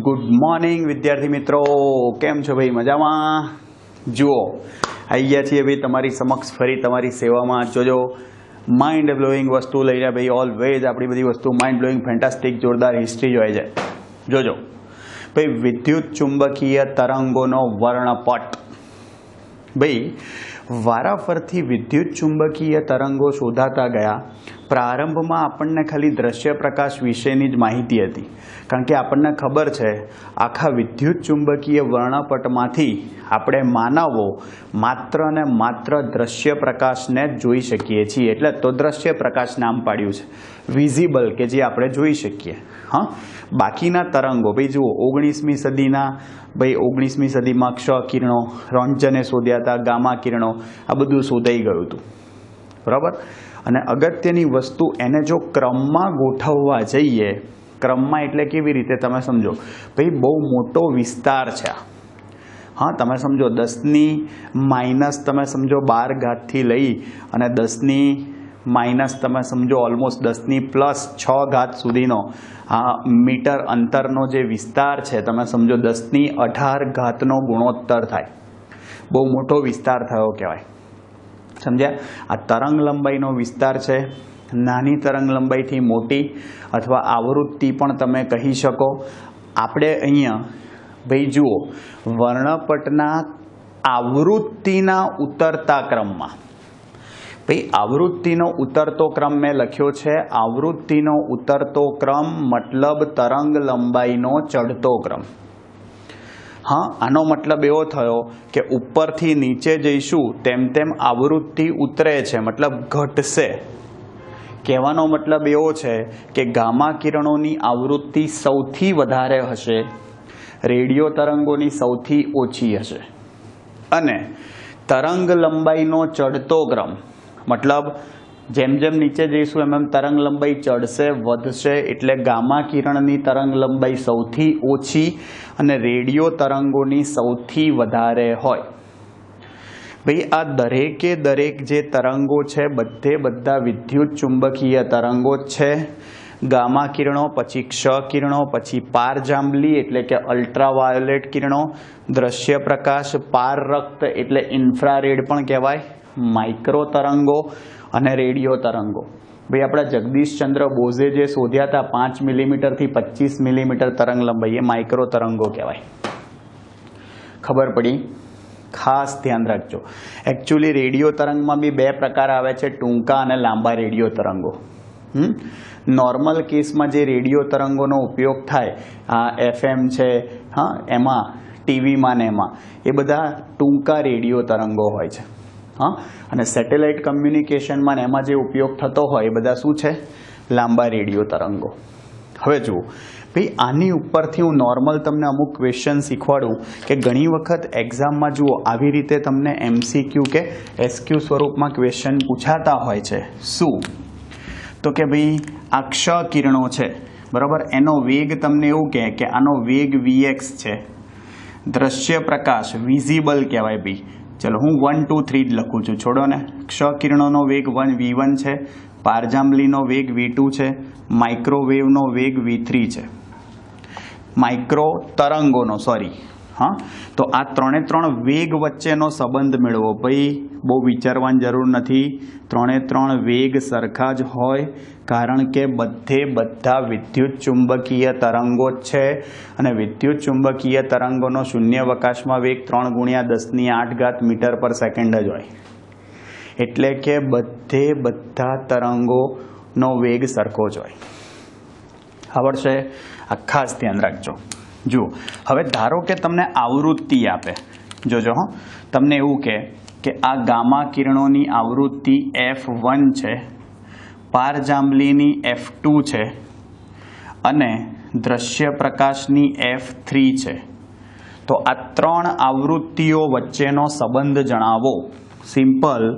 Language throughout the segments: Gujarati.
गुड मॉर्निंग विद्यार्थी मित्रों, केम छो भाई? मजामां? जुओ आई गया छीए भाई तमारी समक्ष फरी तमारी सेवामां। जोजो माइंड ब्लोइंग वस्तु लईने भाई ऑलवेज आपणी बधी वस्तु माइंड ब्लोइंग फेंटास्टिक जोरदार हिस्ट्री जोई जाए। जोजो भाई विद्युत चुंबकीय तरंगोनो वर्णपट। भाई वाराफरती विद्युत चुंबकीय तरंगो शोधाता गया। प्रारंभ में आपने खाली दृश्य प्रकाश विषयनी ज माहिती हती, कारण के आपने खबर है आखा विद्युत चुंबकीय वर्णपटमांथी आपणे मानवो मात्र ने मात्र दृश्य प्रकाश ने जोई शकीए छीए, एटले तो दृश्य प्रकाश नाम पाड्युं छे, विजिबल के जे आपणे जोई शकीए। हाँ, बाकीना तरंगो भाई जुओ 19મી सदीना भाई 19મી सदीमां क्ष किरणों रोंटजने शोध्या हता, गामा किरणों आ बधुं शोधाई गयुं हतुं, बराबर। अने अगत्यनी वस्तु एने जो क्रममां गोठववा जईए, क्रममां एटले केवी रीते तमे समजो भाई बहु मोटो विस्तार छे। हाँ, तमे समझो 10ની माइनस तमे समझो 12 घात थी लई अने 10ની माइनस तमे समझो ऑलमोस्ट 10ની प्लस 6 घात सुधीनो मीटर अंतरनो जे विस्तार छे तमे समझो 10ની 18 घातनो गुणोत्तर थाय। बहु मोटो विस्तार थयो कहेवाय, समझ्या? आ तरंग लंबाईनो विस्तार छे। नानी तरंग लंबाई थी मोटी अथवा आवृत्ति पण तमे कही शको। आपणे अहींया भाई जुओ वर्णपटना आवृत्तिना उतरता क्रममां, भाई आवृत्तिनो उतरतो क्रम में लख्यो छे। आवृत्तिनो उतरतो क्रम मतलब तरंग लंबाईनो चढ़तो क्रम। हाँ, आनो मतलब एवो थयो कि उपरथी नीचे जईशुं तेम तेम आवृत्ति उतरे छे, मतलब घटशे। कहेवानो मतलब एवो छे कि गामा किरणोनी आवृत्ति सौथी वधारे हशे, रेडियो तरंगोनी सौथी ओछी हशे। अने तरंग लंबाईनो चढ़तो क्रम मतलब जेम जेम नीचे जईशुं एम एम तरंग लंबाई चढ़शे वधशे, एटले गामा किरणनी तरंग लंबाई सौथी ओछी अने रेडियो तरंगोनी सौथी वधारे होय। भाई आ दरेके दरेक जे तरंगो छे बधे बधा विद्युत चुंबकीय तरंगो छे। गामा किरणों, पछी क्ष किरणों, पछी पारजांबली एटले के अल्ट्रावायोलेट किरणों, दृश्य प्रकाश, पाररक्त एटले इन्फ्रारेड पण कहेवाय, माइक्रो तरंगो अने रेडियो तरंगो। भाई अपना जगदीश चंद्र बोजे जे शोध्या था 5 मिलीमीटर थी 25 मिलीमीटर तरंग लंबाई, माइक्रो तरंगो कहेवाय। खबर पड़ी? खास ध्यान रखजो। एक्चुअली रेडियो तरंग में भी 2 प्रकार आवे छे, टूंका अने लांबा रेडियो तरंगो। नॉर्मल केस में जे रेडियो तरंगोनो उपयोग थाय एफएम छे, हाँ एमां टीवी मां ने एमां ए बधा टूंका रेडियो तरंगो होय छे। हाँ, अने सेटेलाइट कम्युनिकेशन में एमां जे उपयोग थतो होय ए बधा शुं छे? लांबा रेडियो तरंगो। हवे जुओ भाई आनी उपरथी हूँ नॉर्मल तमने अमुक क्वेश्चन शीखवाडुं कि घणी वखत एक्जाम में जुओ आवी रीते तमने एमसीक्यू के एसक्यू स्वरूप में क्वेश्चन पूछाता होय छे। शुं? तो के भाई आ क्ष किरणों छे, बराबर, एनो वेग तमने एवुं कहे कि आनो वेग वीएक्स छे। दृश्य प्रकाश विजिबल कहेवाय भाई। चलो हूँ 1 2 3 लखूँ छूं, छोड़ो ने। क्ष किरणों वेग V1 है, पारजांबलीनो वेग V2 है, माइक्रोवेवनो वेग V3 है, माइक्रो तरंगोनो सॉरी। हाँ, तो आ त्रे वेग वच्चेनो संबंध मेळवो। भाई बहु विचारवानी जरूर नहीं, त्रे वेग सरखा ज होय, कारण के बधे बधा विद्युत चुंबकीय तरंगो छे अने विद्युत चुंबकीय तरंगोनो शून्यावकाशमां वेग 3 × 10⁸ घात मीटर पर सेकंड ज होय, एटले के बधे बधा तरंगोनो वेग सरखो ज होय। आवडशे? आ खास ध्यान राखजो। जुओ हवे धारो के तमने आवृत्ति आपे, जोजो हाँ, तमने एवुं कहे कि आ गामा किरणोनी आवृत्ति F1 छे, पारजांबलीनी F2 छे अने दृश्य प्रकाशनी F3 छे। तो आ 3 आवृत्तिओ वच्चेनो संबंध जणावो। Simple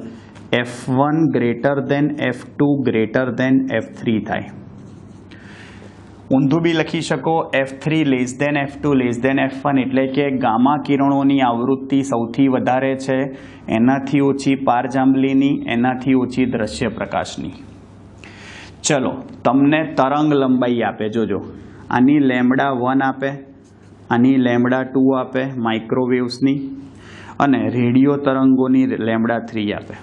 F1 greater than F2 greater than F3 थाय। ऊंधू भी लखी शको F3 less than F2 less than F1, एटले के गामा किरणोनी आवृत्ति सौथी वधारे छे, एनाथी ओछी पारजांबलीनी, एनाथी ओछी दृश्य प्रकाशनी। चलो तमने तरंग लंबाई आपे, जोजो आनी λ1 आपे આની λ2 આપે માઇક્રોવેવ્સની, અને રેડિયો તરંગોની λ3 આપે.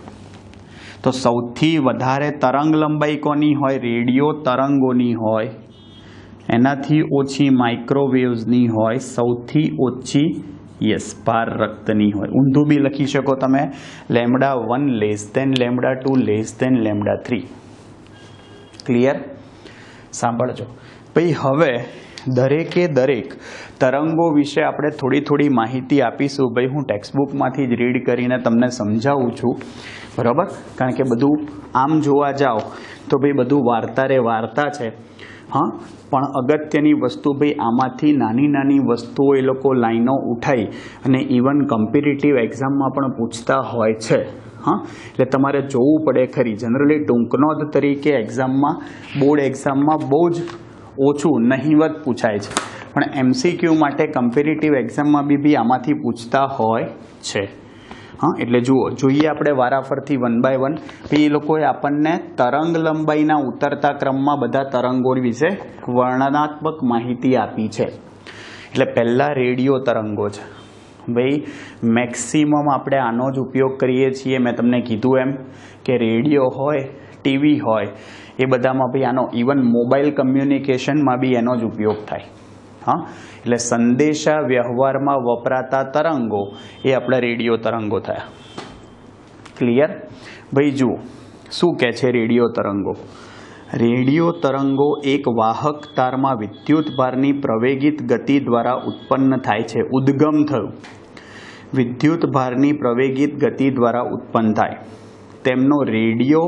તો સૌથી વધારે તરંગ લંબાઈ કોની હોય? રેડિયો તરંગોની હોય. એનાથી ઓછી માઇક્રોવેવ્સની હોય. સૌથી ઓછી પાર રક્તની હોય. ઊંધું બી લખી શકો તમે, λ1 λ2 λ3. ક્લિયર? સાંભળજો ભાઈ. હવે દરેકે દરેક તરંગો વિશે આપણે થોડી માહિતી આપીશું. ભાઈ હું ટેક્સ્ટબુકમાંથી જ રીડ કરીને તમને સમજાવું છું, બરાબર? કારણ કે બધું આમ જોવા જાઓ તો ભાઈ બધું વાર્તા છે. હા, પણ અગત્યની વસ્તુ ભાઈ આમાંથી નાની વસ્તુઓ એ લોકો લાઈનો ઉઠાઈ અને ઇવન કમ્પિટિટિવ એક્ઝામમાં પણ પૂછતા હોય છે. હા, એટલે તમારે જોવું પડે ખરી. જનરલી ટૂંકનોંધ તરીકે એક્ઝામમાં, બોર્ડ એક્ઝામમાં બહુ જ ઓછું નહિવત પૂછાય છે, પણ MCQ માટે કમ્પિટિટિવ એક્ઝામમાં બી આમાંથી પૂછતા હોય છે. હા, એટલે જોઈએ આપણે વારાફરતી 1 by 1. એ લોકોએ આપણને તરંગ લંબાઈના ઉતરતા ક્રમમાં બધા તરંગો વિશે વર્ણનાત્મક માહિતી આપી છે. એટલે પહેલા રેડિયો તરંગો છે. ભાઈ મેક્સિમમ આપણે આનો જ ઉપયોગ કરીએ છીએ. મેં તમને કીધું એમ કે રેડિયો હોય, ટીવી હોય, એ બધામાં ભાઈ આનો ઇવન મોબાઈલ કમ્યુનિકેશનમાં બી એનો જ ઉપયોગ થાય. હા, એટલે સંદેશા વ્યવહારમાં વપરાતા તરંગો એ આપણા રેડિયો તરંગો થયા. ક્લિયર? ભાઈ જુઓ શું કહે છે રેડિયો તરંગો. રેડિયો તરંગો એક વાહક તારમાં વિદ્યુત ભારની પ્રવેગિત ગતિ દ્વારા ઉત્પન્ન થાય છે. ઉદ્ગમ થયું, વિદ્યુત ભારની પ્રવેગિત ગતિ દ્વારા ઉત્પન્ન થાય. તેમનો રેડિયો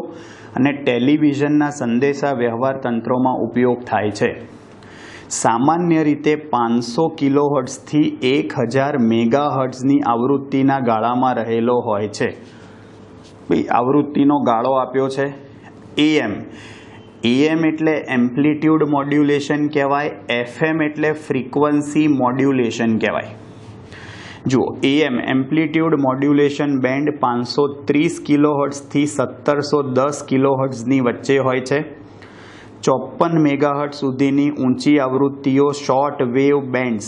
અને ટેલિવિઝનના સંદેશા વ્યવહાર તંત્રોમાં ઉપયોગ થાય છે. સામાન્ય રીતે 500 કિલોહર્ટ્ઝથી 1000 મેગાહર્ટ્ઝની આવૃત્તિના ગાળામાં રહેલો હોય છે. ભાઈ આવૃત્તિનો ગાળો આપ્યો છે AM. AM એટલે એમ્પ્લિટ્યુડ મોડ્યુલેશન કહેવાય. FM એટલે ફ્રીક્વન્સી મોડ્યુલેશન કહેવાય. જુઓ, AM એમ્પ્લિટ્યુડ મોડ્યુલેશન બેન્ડ 530 કિલોહર્ટ્ઝથી 1710 કિલોહર્ટ્ઝની વચ્ચે હોય છે. 54 મેગાહર્ટ્ઝ સુધીની ઊંચી આવૃત્તિઓ શોર્ટ વેવ બેન્ડ્સ,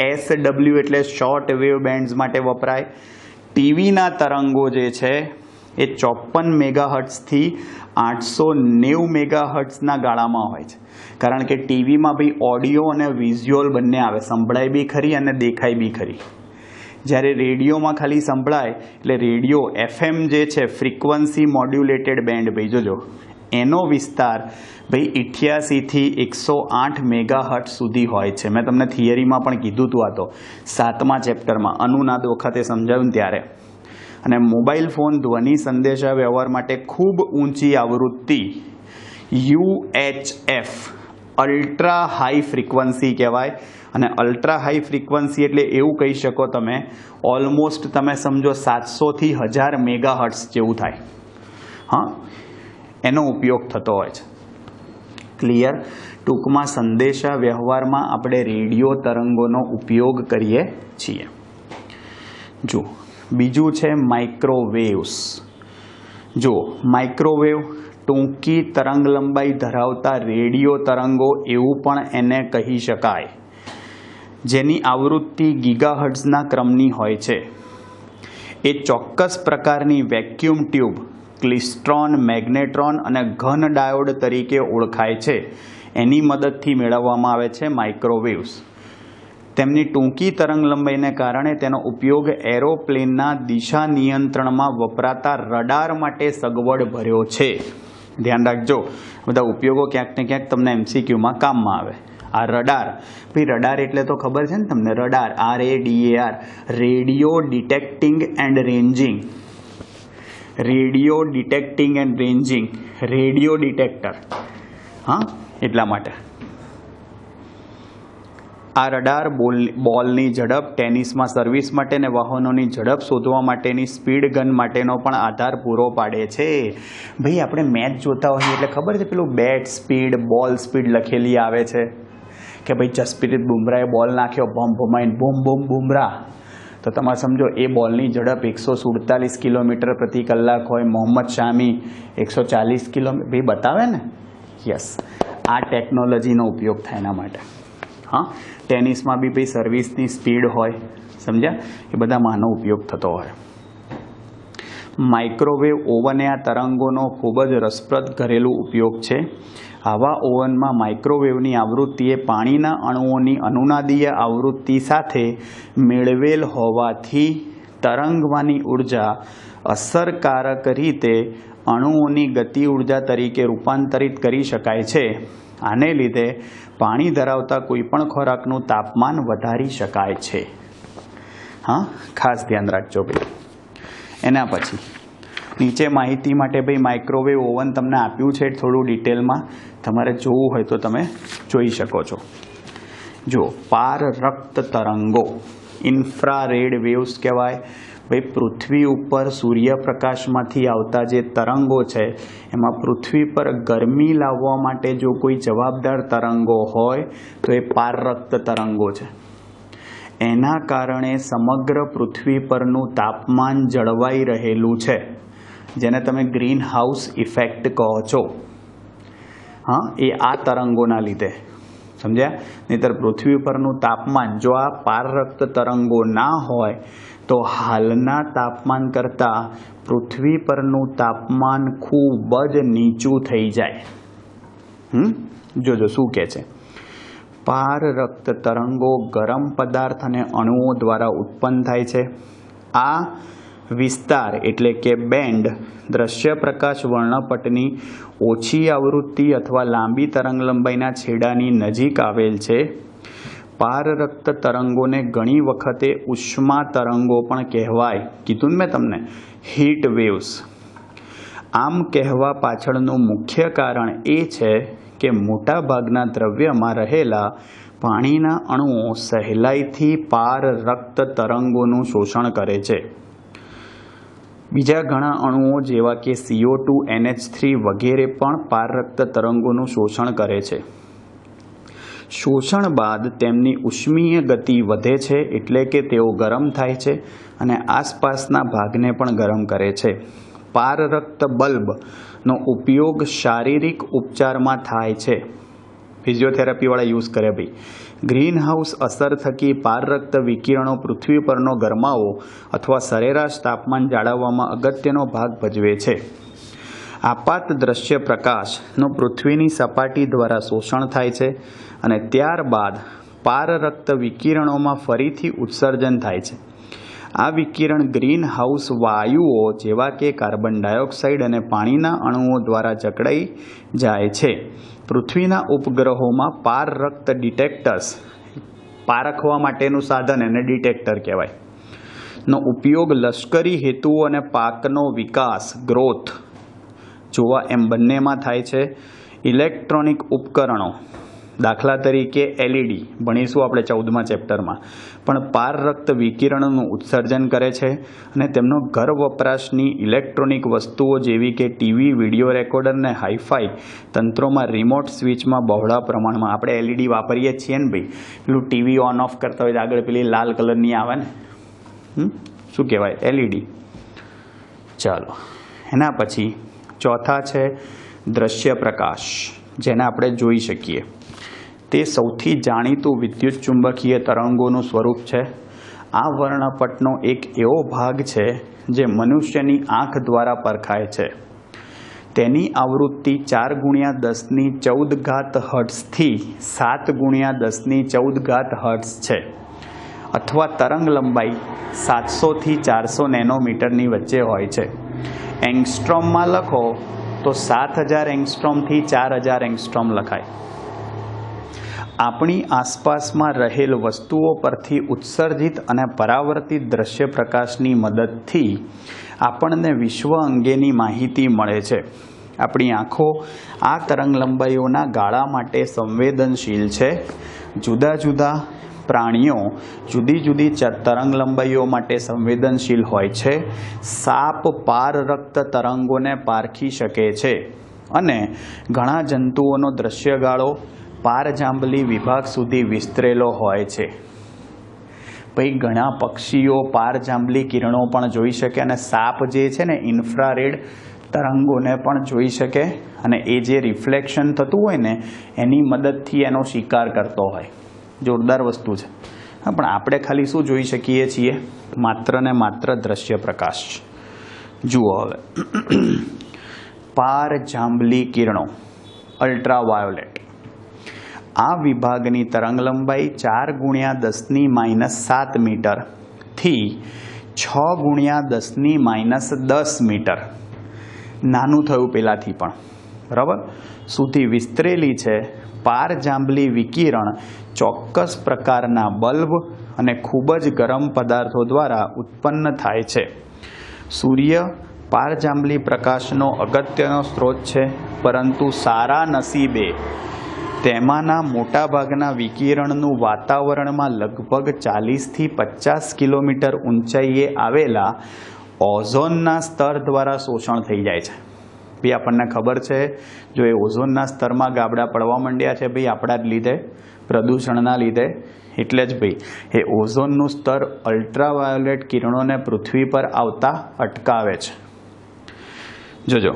SW એટલે શોર્ટ વેવ બેન્ડ્સ માટે વપરાય. ટીવીના તરંગો જે છે એ 54 મેગાહર્ટ્ઝથી 890 મેગાહર્ટ્ઝના ગાળામાં હોય છે. કારણ કે ટીવીમાં ભાઈ ઓડિયો અને વિઝ્યુઅલ બંને આવે, સંભળાય બી ખરી અને દેખાય બી ખરી. જ્યારે રેડિયોમાં ખાલી સંભળાય એટલે રેડિયો FM જે છે ફ્રીક્વન્સી મોડ્યુલેટેડ બેન્ડ, ભાઈ જોજો એનો વિસ્તાર ભાઈ 88થી 108 મેગાહર્ટ્ઝ સુધી હોય છે. મેં તમને થિયરીમાં પણ કીધું હતું, આ તો 7મા ચેપ્ટરમાં અનુનાદ વખતે સમજાવ્યું ત્યારે. અને મોબાઈલ ફોન ધ્વનિ સંદેશા વ્યવહાર માટે ખૂબ ઊંચી આવૃત્તિ UHF અલ્ટ્રા હાઈ ફ્રીક્વન્સી કહેવાય. અને અલ્ટ્રા હાઈ ફ્રીક્વન્સી એટલે એવું કહી શકો તમે, ઓલમોસ્ટ તમે સમજો 700થી 1000 મેગાહર્ટ્ઝ જેવું થાય. હા, એનો ઉપયોગ થતો હોય છે. ક્લિયર? ટૂંકમાં સંદેશા વ્યવહારમાં આપણે રેડિયો તરંગોનો ઉપયોગ કરીએ છીએ. જો બીજું છે માઇક્રોવેવ્સ. જો માઇક્રોવેવ ટૂંકી તરંગ લંબાઈ ધરાવતા રેડિયો તરંગો એવું પણ એને કહી શકાય, જેની આવૃત્તિ ગીગાહર્ટ્ઝના ક્રમની હોય છે. એ ચોક્કસ પ્રકારની વેક્યુમ ટ્યુબ, ક્લિસ્ટ્રોન, મેગ્નેટ્રોન અને ઘન ડાયોડ તરીકે ઓળખાય છે. એની મદદથી મેળવવામાં આવે છે માઇક્રોવેવ્સ. તેમની ટૂંકી તરંગ લંબાઈને કારણે તેનો ઉપયોગ એરોપ્લેનના દિશા નિયંત્રણમાં વપરાતા રડાર માટે સગવડ ભર્યો છે. ધ્યાન રાખજો, બધા ઉપયોગો ક્યાંક ને ક્યાંક તમને MCQમાં કામમાં આવે. આ રડાર, ભાઈ રડાર એટલે તો ખબર છે ને તમને, radar RADAR, radio detecting and ranging. Radio detecting and ranging, radio detector. હા, એટલા માટે આ રડાર બોલની ઝડપ, ટેનિસમાં સર્વિસ માટે ને વાહનોની ઝડપ શોધવા માટેની સ્પીડ ગન માટેનો પણ આધાર પૂરો પાડે છે. ભાઈ આપણે મેચ જોતા હોઈએ એટલે ખબર છે પેલું બેટ સ્પીડ, બોલ સ્પીડ લખેલી આવે છે કે ભાઈ જસપ્રીત બુમરાહે બોલ નાખ્યો, બમ ભમાઈને બૂમ બૂમ બુમરાહ, તો તમારે સમજો એ બોલની ઝડપ 147 કિલોમીટર પ્રતિ કલાક હોય. મોહમ્મદ શામી 140 કિલોમીટર, ભાઈ બતાવે ને. યસ, આ ટેકનોલોજીનો ઉપયોગ થાય એના માટે. હા, ટેનિસમાં બી ભાઈ સર્વિસની સ્પીડ હોય, સમજ્યા, એ બધામાં આનો ઉપયોગ થતો હોય. માઇક્રોવેવ ઓવન એ આ તરંગોનો ખૂબ જ રસપ્રદ ઘરેલું ઉપયોગ છે. આવા ઓવનમાં માઇક્રોવેવની આવૃત્તિ એ પાણીના અણુઓની અનુનાદીય આવૃત્તિ સાથે મેળવેલ હોવાથી તરંગમાંની ઉર્જા અસરકારક રીતે અણુઓની ગતિ ઉર્જા તરીકે રૂપાંતરિત કરી શકાય છે. આને લીધે પાણી ધરાવતા કોઈપણ ખોરાકનું તાપમાન વધારી શકાય છે. હા, ખાસ ધ્યાન રાખજો ભાઈ. એના પછી નીચે માહિતી માટે ભાઈ માઇક્રોવેવ ઓવન તમને આપ્યું છે થોડું ડિટેલમાં, તમારે જોવું હોય તો તમે જોઈ શકો છો. જો પારરક્ત તરંગો, ઇન્ફ્રારેડ વેવ્સ કહેવાય ભાઈ. પૃથ્વી ઉપર સૂર્યપ્રકાશમાંથી આવતા જે તરંગો છે એમાં પૃથ્વી પર ગરમી લાવવા માટે જો કોઈ જવાબદાર તરંગો હોય તો એ પારરક્ત તરંગો છે. એના કારણે સમગ્ર પૃથ્વી પરનું તાપમાન જળવાઈ રહેલું છે, જેને તમે ગ્રીન હાઉસ ઇફેક્ટ કહો છો. હા, એ આ તરંગોના લીધે, સમજ્યા. નહીંતર પૃથ્વી પરનું તાપમાન જો આ પારરક્ત તરંગો ના હોય તો હાલના તાપમાન કરતાં પૃથ્વી પરનું તાપમાન ખૂબ જ નીચું થઈ જાય. જોજો શું કહે છે. પારરક્ત તરંગો ગરમ પદાર્થ અને અણુઓ દ્વારા ઉત્પન્ન થાય છે. આ વિસ્તાર એટલે કે બેન્ડ દ્રશ્ય પ્રકાશ વર્ણપટની ઓછી આવૃત્તિ અથવા લાંબી તરંગલંબાઈના છેડાની નજીક આવેલ છે. પારરક્ત તરંગોને ઘણી વખતે ઉષ્મા તરંગો પણ કહેવાય. કીધું ને મેં તમને, હીટ વેવ્સ. આમ કહેવા પાછળનું મુખ્ય કારણ એ છે કે મોટાભાગના દ્રવ્યમાં રહેલા પાણીના અણુઓ સહેલાઈથી પારરક્ત તરંગોનું શોષણ કરે છે. બીજા ઘણા અણુઓ જેવા કે CO2, NH3 વગેરે પણ પારરક્ત તરંગોનું શોષણ કરે છે. શોષણ બાદ તેમની ઉષ્મીય ગતિ વધે છે, એટલે કે તેઓ ગરમ થાય છે અને આસપાસના ભાગને પણ ગરમ કરે છે. પારરક્ત બલ્બનો ઉપયોગ શારીરિક ઉપચારમાં થાય છે. ફિઝિયોથેરાપીવાળા યુઝ કરે ભાઈ. ગ્રીન હાઉસ અસર થકી પારરક્ત વિકિરણો પૃથ્વી પરનો ગરમાવો અથવા સરેરાશ તાપમાન જાળવવામાં અગત્યનો ભાગ ભજવે છે. આપાત દ્રશ્ય પ્રકાશનું પૃથ્વીની સપાટી દ્વારા શોષણ થાય છે અને ત્યારબાદ પારરક્ત વિકિરણોમાં ફરીથી ઉત્સર્જન થાય છે. આ વિકિરણ ગ્રીન હાઉસ વાયુઓ જેવા કે કાર્બન ડાયોક્સાઇડ અને પાણીના અણુઓ દ્વારા જકડાઈ જાય છે. પૃથ્વીના ઉપગ્રહોમાં પારરક્ત ડિટેક્ટર્સ, પારખવા માટેનું સાધન એને ડિટેક્ટર કહેવાય, નો ઉપયોગ લશ્કરી હેતુઓ અને પાકનો વિકાસ, ગ્રોથ જોવા એમ બંનેમાં થાય છે. ઇલેક્ટ્રોનિક ઉપકરણો, દાખલા તરીકે LED ભણીશું આપણે 14મા ચેપ્ટરમાં, પણ પારરક્ત વિકિરણનું ઉત્સર્જન કરે છે અને તેમનો ઘર વપરાશની ઇલેક્ટ્રોનિક વસ્તુઓ જેવી કે ટીવી, વિડીયો રેકોર્ડર અને હાઈફાઈ તંત્રોમાં રિમોટ સ્વિચમાં બહોળા પ્રમાણમાં આપણે LED વાપરીએ છીએ ને ભાઈ. પેલું ટીવી ઓન ઓફ કરતા હોય આગળ પેલી લાલ કલરની આવે ને, શું કહેવાય, LED. ચાલો, એના પછી ચોથા છે દ્રશ્ય પ્રકાશ, જેને આપણે જોઈ શકીએ. તે સૌથી જાણીતું વિદ્યુત ચુંબકીય તરંગોનું સ્વરૂપ છે. આ વર્ણપટનો એક એવો ભાગ છે જે મનુષ્યની આંખ દ્વારા પરખાય છે. તેની આવૃત્તિ 4×1014 હર્ટ્ઝથી 7×1014 હર્ટ્ઝ છે, અથવા તરંગ લંબાઈ 700 થી 400 નેનોમીટરની વચ્ચે હોય છે. એંગસ્ટ્રોમમાં લખો તો 7000 એંગસ્ટ્રોમથી 4000 એંગસ્ટ્રોમ લખાય. આપણી આસપાસમાં રહેલ વસ્તુઓ પરથી ઉત્સર્જિત અને પરાવર્તિત દ્રશ્ય પ્રકાશની મદદથી આપણને વિશ્વ અંગેની માહિતી મળે છે. આપણી આંખો આ તરંગલંબાઈઓના ગાળા માટે સંવેદનશીલ છે. જુદા જુદા પ્રાણીઓ જુદી જુદી તરંગલંબાઈઓ માટે સંવેદનશીલ હોય છે. સાપ પારરક્ત તરંગોને પારખી શકે છે અને ઘણા જંતુઓનો દ્રશ્યગાળો પારજાંબલી વિભાગ સુધી વિસ્તરેલો હોય છે. ભાઈ ઘણા પક્ષીઓ પારજાંબલી કિરણો પણ જોઈ શકે અને સાપ જે છે ને ઇન્ફ્રારેડ તરંગોને પણ જોઈ શકે અને એ જે રિફ્લેક્શન થતું હોય ને એની મદદથી એનો શિકાર કરતો હોય. જોરદાર વસ્તુ છે. હા, પણ આપણે ખાલી શું જોઈ શકીએ છીએ? માત્ર ને માત્ર દ્રશ્ય પ્રકાશ. જુઓ હવે પાર જાંબલી કિરણો અલ્ટ્રાવાયોલેટ, આ વિભાગની તરંગ લંબાઈ 4×10⁻7 મીટર થી 6×10⁻10 મીટર, નાનું થયું પેલાથી પણ, બરાબર, સુધી વિસ્તરેલી છે. પાર જાંબલી વિકિરણ ચોક્કસ પ્રકારના બલ્બ અને ખૂબ જ ગરમ પદાર્થો દ્વારા ઉત્પન્ન થાય છે. સૂર્ય પાર જાંબલી પ્રકાશનો અગત્યનો સ્ત્રોત છે, પરંતુ સારા નસીબે તેમાંના મોટાભાગના વિકિરણનું વાતાવરણમાં લગભગ 40થી 50 કિલોમીટર ઊંચાઈએ આવેલા ઓઝોનના સ્તર દ્વારા શોષણ થઈ જાય છે. ભાઈ આપણને ખબર છે, જો એ ઓઝોનના સ્તરમાં ગાબડા પડવા માંડ્યા છે ભાઈ આપણા જ લીધે, પ્રદૂષણના લીધે, એટલે જ ભાઈ એ ઓઝોનનું સ્તર અલ્ટ્રાવાયોલેટ કિરણોને પૃથ્વી પર આવતા અટકાવે છે. જોજો,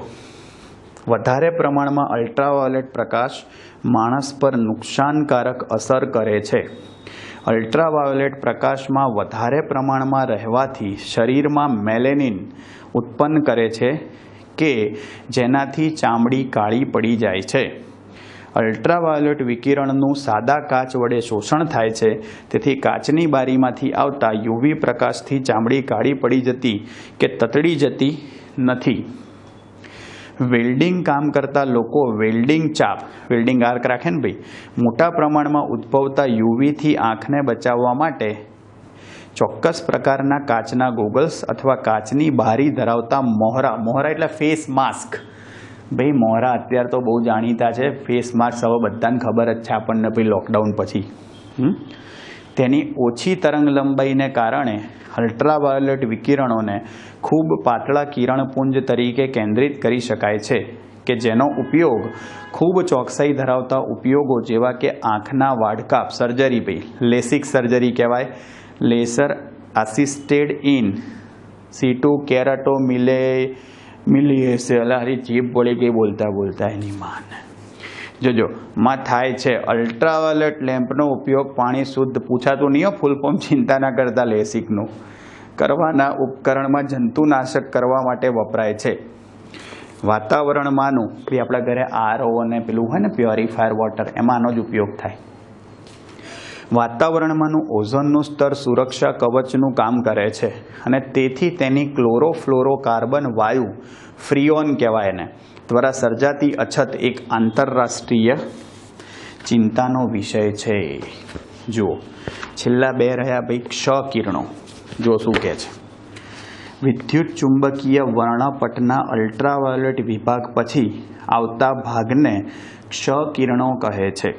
વધારે પ્રમાણમાં અલ્ટ્રાવાયોલેટ પ્રકાશ માણસ પર નુકસાનકારક અસર કરે છે. અલ્ટ્રાવાયોલેટ પ્રકાશમાં વધારે પ્રમાણમાં રહેવાથી શરીરમાં મેલેનિન ઉત્પન્ન કરે છે કે જેનાથી ચામડી કાળી પડી જાય છે. અલ્ટ્રાવાયોલેટ વિકિરણનું સાદા કાચ વડે શોષણ થાય છે, તેથી કાચની બારીમાંથી આવતા યુવી પ્રકાશથી ચામડી કાળી પડી જતી કે તતડી જતી નથી. વેલ્ડિંગ કામ કરતા લોકો વેલ્ડિંગ ચાપ, વેલ્ડિંગ આર્ક રાખે ને ભાઈ, મોટા પ્રમાણમાં ઉદ્ભવતા યુવીથી આંખને બચાવવા માટે ચોક્કસ પ્રકારના કાચના ગોગલ્સ અથવા કાચની બારી ધરાવતા મોહરા, મોહરા એટલે ફેસ માસ્ક. ભાઈ મોહરા અત્યારે તો બહુ જાણીતા છે, ફેસ માસ્ક હવે બધાને ખબર જ છે આપણને ભાઈ લોકડાઉન પછી. તેની ઓછી તરંગ લંબાઈને કારણે અલ્ટ્રાવાયોલેટ વિકિરણોને ખૂબ પાતળા કિરણપુંજ તરીકે કેન્દ્રિત કરી શકાય છે કે જેનો ઉપયોગ ખૂબ ચોકસાઈ ધરાવતા ઉપયોગો જેવા કે આંખના વાડકાપ સર્જરી, ભાઈ લેસિક સર્જરી કહેવાય, લેસર આસિસ્ટેડ ઇન સીટુ કેરાટોમિલેશન, અલારી જીભ બોલી ગઈ બોલતા એની માન. જોજો માં થાય છે. અલ્ટ્રાવાયોલેટ લેમ્પનો ઉપયોગ પાણી શુદ્ધ, પૂછાતું નહીં, ફૂલ ફોર્મ ચિંતા ના કરતા, લેસિકનું કરવાના ઉપકરણમાં જંતુનાશક કરવા માટે વપરાય છે. વાતાવરણમાંનું ભાઈ આપણા ઘરે આરઓ અને પેલું હોય ને પ્યોરિફાયર વોટર, એમાં આનો જ ઉપયોગ થાય. વાતાવરણમાંનું ઓઝોનનું સ્તર સુરક્ષા કવચનું કામ કરે છે અને તેથી તેની ક્લોરોફ્લોરોકાર્બન વાયુ, ફ્રીઓન કહેવાય એને, દ્વારા સર્જાતી અછત એક આંતરરાષ્ટ્રીય ચિંતાનો વિષય છે. જુઓ છેલ્લા બે રહ્યા ભાઈ ક્ષ કિરણો. જો શું કહે છે? વિદ્યુત ચુંબકીય વર્ણપટના અલ્ટ્રાવાયોલેટ વિભાગ પછી આવતા ભાગને ક્ષ કિરણો કહે છે.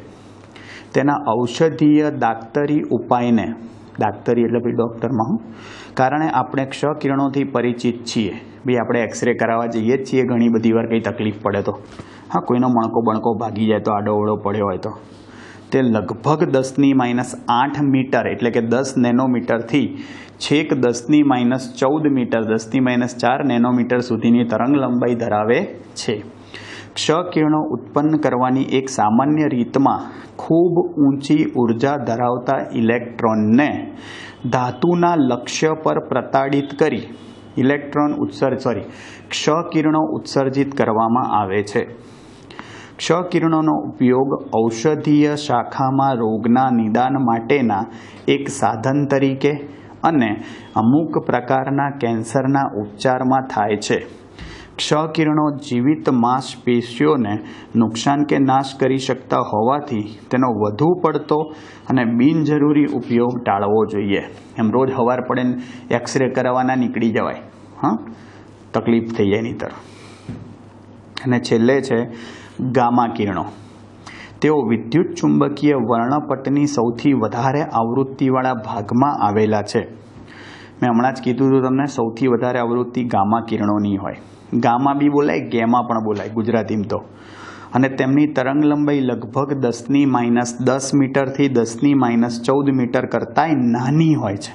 તેના ઔષધીય દાક્તરી ઉપાયને, દાક્તરી એટલે ભાઈ ડૉક્ટરમાં હું, કારણે આપણે ક્ષ કિરણોથી પરિચિત છીએ. ભાઈ આપણે એક્સરે કરાવવા જઈએ જ છીએ ઘણી બધી વાર, કંઈ તકલીફ પડે તો, હા કોઈનો મણકો બણકો ભાગી જાય તો, આડો પડ્યો હોય તો, તે લગભગ 10⁻8 મીટર એટલે કે 10 નેનોમીટરથી છેક 10⁻14 મીટર, 10⁻4 નેનોમીટર સુધીની તરંગ લંબાઈ ધરાવે છે. ક્ષ કિરણો ઉત્પન્ન કરવાની એક સામાન્ય રીતમાં ખૂબ ઊંચી ઉર્જા ધરાવતા ઇલેક્ટ્રોનને ધાતુના લક્ષ્ય પર પ્રતાડિત કરી ક્ષ કિરણો ઉત્સર્જિત કરવામાં આવે છે. ક્ષ કિરણોનો ઉપયોગ ઔષધીય શાખામાં રોગના નિદાન માટેના એક સાધન તરીકે અને અમુક પ્રકારના કેન્સરના ઉપચારમાં થાય છે. ક્ષ કિરણો જીવિત માંસપેશીઓને નુકસાન કે નાશ કરી શકતા હોવાથી તેનો વધુ પડતો અને બિનજરૂરી ઉપયોગ ટાળવો જોઈએ. એમ રોજ સવાર પડે એક્સરે કરાવવાના નીકળી જવાય, હા તકલીફ થઈ જાય નહીંતર. અને છેલ્લે છે ગામા કિરણો. તેઓ વિદ્યુત ચુંબકીય વર્ણપટની સૌથી વધારે આવૃત્તિવાળા ભાગમાં આવેલા છે. મેં હમણાં જ કીધું હતું તમને, સૌથી વધારે આવૃત્તિ ગામા કિરણોની હોય. ગામા બી બોલાય, ગેમા પણ બોલાય ગુજરાતીમાં તો. અને તેમની તરંગ લંબાઈ લગભગ 10⁻10 મીટરથી 10⁻14 મીટર કરતાંય નાની હોય છે.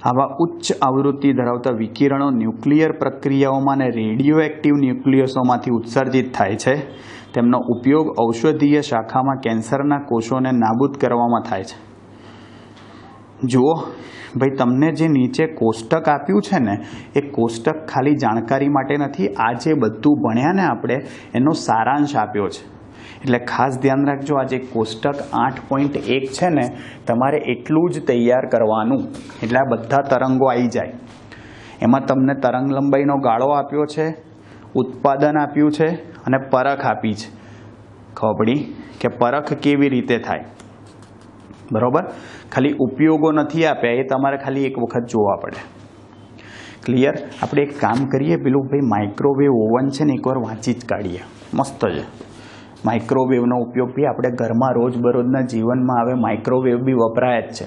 આવા ઉચ્ચ આવૃત્તિ ધરાવતા વિકિરણો ન્યુક્લિયર પ્રક્રિયાઓમાં અને રેડિયો એક્ટિવ ન્યુક્લિયસોમાંથી ઉત્સર્જિત થાય છે, તેમનો ઉપયોગ ઔષધીય શાખામાં કેન્સરના કોષોને નાબૂદ કરવામાં થાય છે. જુઓ ભાઈ, તમને જે નીચે કોષ્ટક આપ્યું છે ને, એ કોષ્ટક ખાલી જાણકારી માટે નથી. આ જે બધું ભણ્યા ને આપણે, એનો સારાંશ આપ્યો છે. એટલે ખાસ ધ્યાન રાખજો, આ જે કોષ્ટક 8.1 છે ને, તમારે એટલું જ તૈયાર કરવાનું. એટલે આ બધા તરંગો આવી જાય. એમાં તમને તરંગ લંબાઈનો ગાળો આપ્યો છે, ઉત્પાદન આપ્યું છે અને પરખ આપી છે. ખબર પડી કે પરખ કેવી રીતે થાય, બરોબર? ખાલી ઉપયોગો નથી આપ્યા, એ તમારે ખાલી એક વખત જોવા પડે. ક્લિયર? આપણે એક કામ કરીએ, પેલું ભાઈ માઇક્રોવેવ ઓવન છે ને, એકવાર વાંચી જ કાઢીએ. મસ્ત છે. માઇક્રોવેવનો ઉપયોગ બી આપણે ઘરમાં રોજબરોજના જીવનમાં હવે માઇક્રોવેવ બી વપરાય જ છે.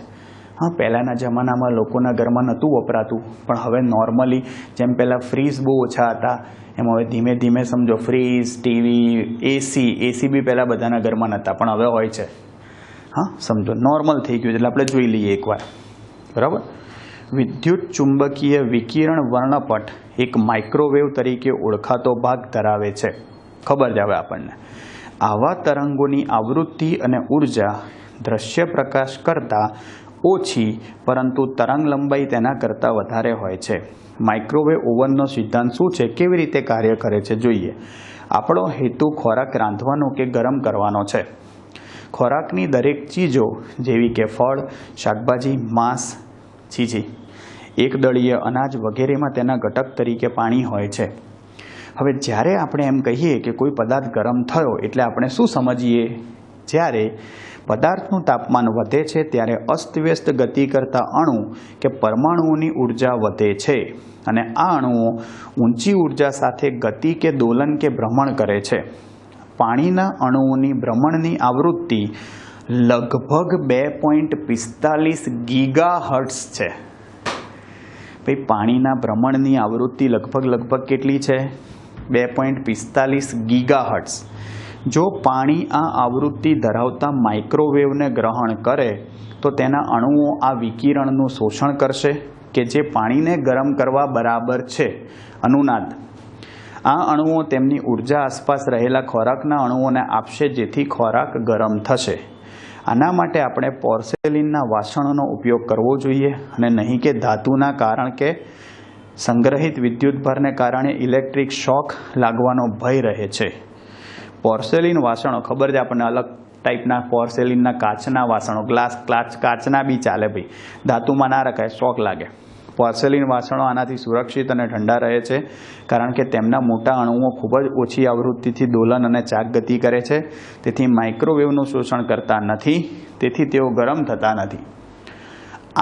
હા, પહેલાંના જમાનામાં લોકોના ઘરમાં નહોતું વપરાતું, પણ હવે નોર્મલી જેમ પહેલાં ફ્રીજ બહુ ઓછા હતા, એમ હવે ધીમે ધીમે સમજો ફ્રીજ, ટીવી, એસી બી પહેલાં બધાના ઘરમાં નહોતા, પણ હવે હોય છે. હા, સમજો નોર્મલ થઈ ગયું. એટલે આપણે જોઈ લઈએ એકવાર, બરાબર? વિદ્યુત ચુંબકીય વિકિરણ વર્ણપટ એક માઇક્રોવેવ તરીકે ઓળખાતો ભાગ ધરાવે છે. ખબર જ આવે આપણને. આવા તરંગોની આવૃત્તિ અને ઉર્જા દ્રશ્ય પ્રકાશ કરતાં ઓછી, પરંતુ તરંગ લંબાઈ તેના કરતાં વધારે હોય છે. માઇક્રોવેવ ઓવનનો સિદ્ધાંત શું છે, કેવી રીતે કાર્ય કરે છે જોઈએ. આપણો હેતુ ખોરાક રાંધવાનો કે ગરમ કરવાનો છે. ખોરાકની દરેક ચીજો જેવી કે ફળ, શાકભાજી, માંસ, એકદળીય અનાજ વગેરેમાં તેના ઘટક તરીકે પાણી હોય છે. હવે જ્યારે આપણે એમ કહીએ કે કોઈ પદાર્થ ગરમ થયો, એટલે આપણે શું સમજીએ? જ્યારે પદાર્થનું તાપમાન વધે છે ત્યારે અસ્તવ્યસ્ત ગતિ કરતા અણુ કે પરમાણુઓની ઉર્જા વધે છે, અને આ અણુઓ ઊંચી ઉર્જા સાથે ગતિ કે દોલન કે ભ્રમણ કરે છે. પાણીના અણુઓની ભ્રમણની આવૃત્તિ લગભગ 2.45 ગીગાહર્ટ્ઝ છે. ભાઈ, પાણીના ભ્રમણની આવૃત્તિ લગભગ કેટલી છે? 2.45 ગીગાહર્ટ્ઝ. જો પાણી આ આવૃત્તિ ધરાવતા માઇક્રોવેવને ગ્રહણ કરે તો તેના અણુઓ આ વિકિરણનું શોષણ કરશે કે જે પાણીને ગરમ કરવા બરાબર છે. અનુનાદ. આ અણુઓ તેમની ઉર્જા આસપાસ રહેલા ખોરાકના અણુઓને આપશે, જેથી ખોરાક ગરમ થશે. આના માટે આપણે પોર્સેલિનના વાસણોનો ઉપયોગ કરવો જોઈએ અને નહીં કે ધાતુના, કારણ કે સંગ્રહિત વિદ્યુતભારને કારણે ઇલેક્ટ્રિક શોક લાગવાનો ભય રહે છે. પોર્સેલિન વાસણો, ખબર છે આપણને, અલગ ટાઈપના પોર્સેલિનના કાચના વાસણો, કાચના બી ચાલે ભાઈ, ધાતુમાં ના રખાય, શોક લાગે. પોર્સેલિન વાસણો આનાથી સુરક્ષિત અને ઠંડા રહે છે, કારણ કે તેમના મોટા અણુઓ ખૂબ જ ઓછી આવૃત્તિથી દોલન અને ચાક ગતિ કરે છે. તેથી માઇક્રોવેવનું શોષણ કરતા નથી, તેથી તેઓ ગરમ થતા નથી.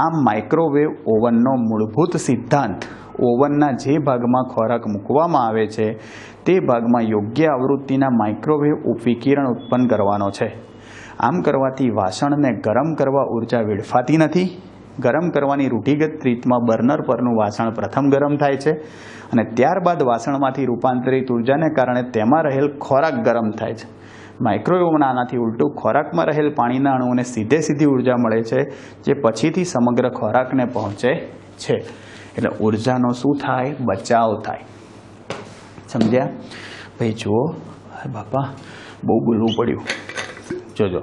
આમ માઇક્રોવેવ ઓવનનો મૂળભૂત સિદ્ધાંત ઓવનના જે ભાગમાં ખોરાક મૂકવામાં આવે છે તે ભાગમાં યોગ્ય આવૃત્તિના માઇક્રોવેવ વિકિરણ ઉત્પન્ન કરવાનો છે. આમ કરવાથી વાસણને ગરમ કરવા ઉર્જા વેડફાતી નથી. ગરમ કરવાની રૂઢિગત રીતમાં બર્નર પરનું વાસણ પ્રથમ ગરમ થાય છે અને ત્યારબાદ વાસણમાંથી રૂપાંતરિત ઉર્જાને કારણે તેમાં રહેલ ખોરાક ગરમ થાય છે. માઇક્રોવેવમાં આનાથી ઉલટું, ખોરાકમાં રહેલ પાણીના અણુઓને સીધી ઉર્જા મળે છે, જે પછીથી સમગ્ર ખોરાકને પહોંચે છે. એટલે ઉર્જાનો શું થાય? બચાવ થાય. સમજ્યા ભાઈ? જુઓ બાપા, બહુ બોલવું પડ્યું. જોજો,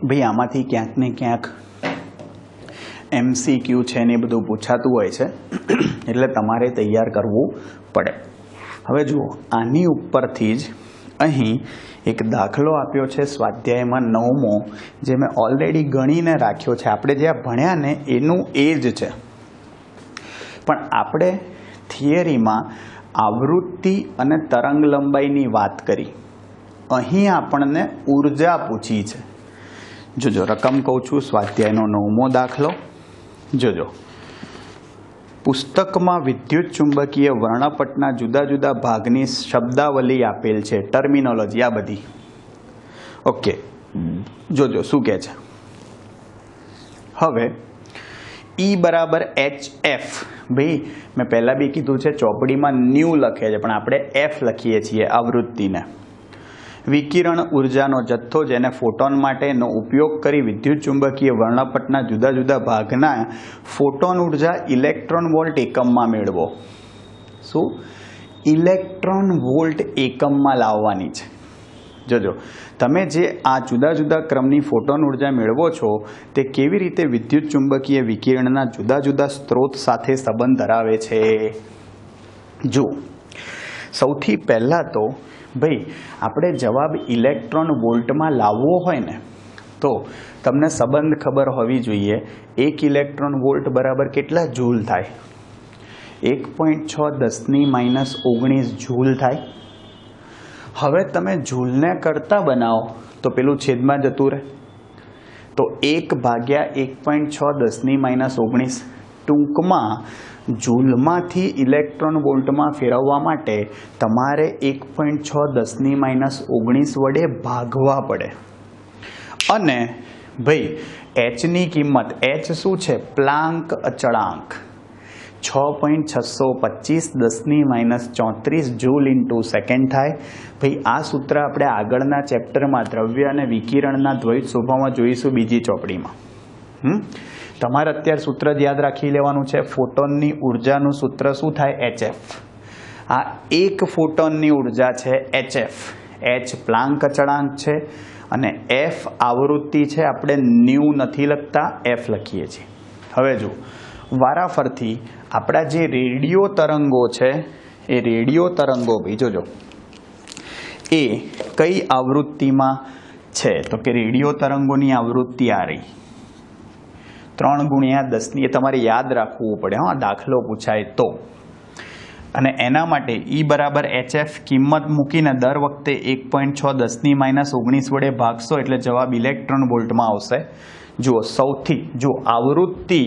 ભાઈ આમાંથી ક્યાંક ને ક્યાંક MCQ છે ને એ બધું પૂછાતું હોય છે, એટલે તમારે તૈયાર કરવું પડે. હવે જુઓ, આની ઉપરથી જ અહીં એક દાખલો આપ્યો છે સ્વાધ્યાયમાં 9મો, જે મેં ઓલરેડી ગણીને રાખ્યો છે. આપણે જે ભણ્યા ને એનું એ જ છે, પણ આપણે થિયરીમાં આવૃત્તિ અને તરંગ લંબાઈની વાત કરી. અહીં આપણને ઉર્જા પૂછી છે. જોજો, રકમ કહું છું, સ્વાધ્યાયનો 9મો દાખલો. જોજો, પુસ્તકમાં વિદ્યુત ચુંબકીય વર્ણપટના જુદા જુદા ભાગની શબ્દાવલી આપેલ છે, ટર્મિનોલોજી આ બધી. ઓકે, જોજો શું કહે છે. હવે E બરાબર HF. ભાઈ મેં પહેલાં બી કીધું છે, ચોપડીમાં ન્યૂ લખે છે, પણ આપણે F લખીએ છીએ આવૃત્તિને. વિકિરણ ઉર્જાનો જથ્થો જેને ફોટોન માટેનો ઉપયોગ કરી વિદ્યુત ચુંબકીય વર્ણપટના જુદા જુદા ભાગના ફોટોન ઉર્જા ઇલેક્ટ્રોન વોલ્ટ એકમમાં મેળવો. શું? ઇલેક્ટ્રોન વોલ્ટ એકમમાં લાવવાની છે. જોજો, તમે જે આ જુદા જુદા ક્રમની ફોટોન ઉર્જા મેળવો છો તે કેવી રીતે વિદ્યુત ચુંબકીય વિકિરણના જુદા જુદા સ્ત્રોત સાથે સંબંધ ધરાવે છે. જો સૌથી પહેલાં તો ભાઈ આપણે જવાબ ઇલેક્ટ્રોન વોલ્ટમાં લાવવો હોય ને તો તમને સંબંધ ખબર હોવી જોઈએ. 1 ઇલેક્ટ્રોન વોલ્ટ બરાબર કેટલા જૂલ થાય? 1.6 10 - 19 જૂલ થાય. હવે તમે જૂલને કરતા બનાવો તો પેલું છેદમાં જતું રહે, તો 1/1.6 10 - 19. ટૂંકમાં જૂલમાંથી ઇલેક્ટ્રોન વોલ્ટમાં ફેરવવા માટે તમારે 1.6 10 - 19 વડે ભાગવા પડે. અને ભાઈ એચની કિંમત, એચ શું છે? પ્લાન્ક અચળાંક. 6.625 10 - 34 જૂલ ઇન્ટુ સેકન્ડ થાય. ભાઈ આ સૂત્ર આપણે આગળના ચેપ્ટરમાં દ્રવ્ય અને વિકિરણના દ્વૈત સ્વભાવમાં જોઈશું, બીજી ચોપડીમાં. તમારે અત્યારે સૂત્ર જ યાદ રાખી લેવાનું છે. ફોટોનની ઉર્જાનું સૂત્ર શું થાય? HF. આ એક ફોટોનની ઉર્જા છે HF. H પ્લાન્ક અચળાંક છે અને F આવૃત્તિ છે. આપણે ન્યુ નથી લખતા, F લખીએ છીએ. હવે જુઓ, વારાફરથી આપણા જે રેડિયો તરંગો છે એ રેડિયો તરંગો ભાઈ જોજો એ કઈ આવૃત્તિમાં છે? તો કે રેડિયો તરંગોની આવૃત્તિ આ રહી 3 × 10. એ તમારે યાદ રાખવું પડે, હા, દાખલો પૂછાય તો. અને એના માટે E બરાબર HF કિંમત મૂકીને દર વખતે 1.6 10 - 19 વડે ભાગશો એટલે જવાબ ઇલેક્ટ્રોન વોલ્ટમાં આવશે. જુઓ જો આવૃત્તિ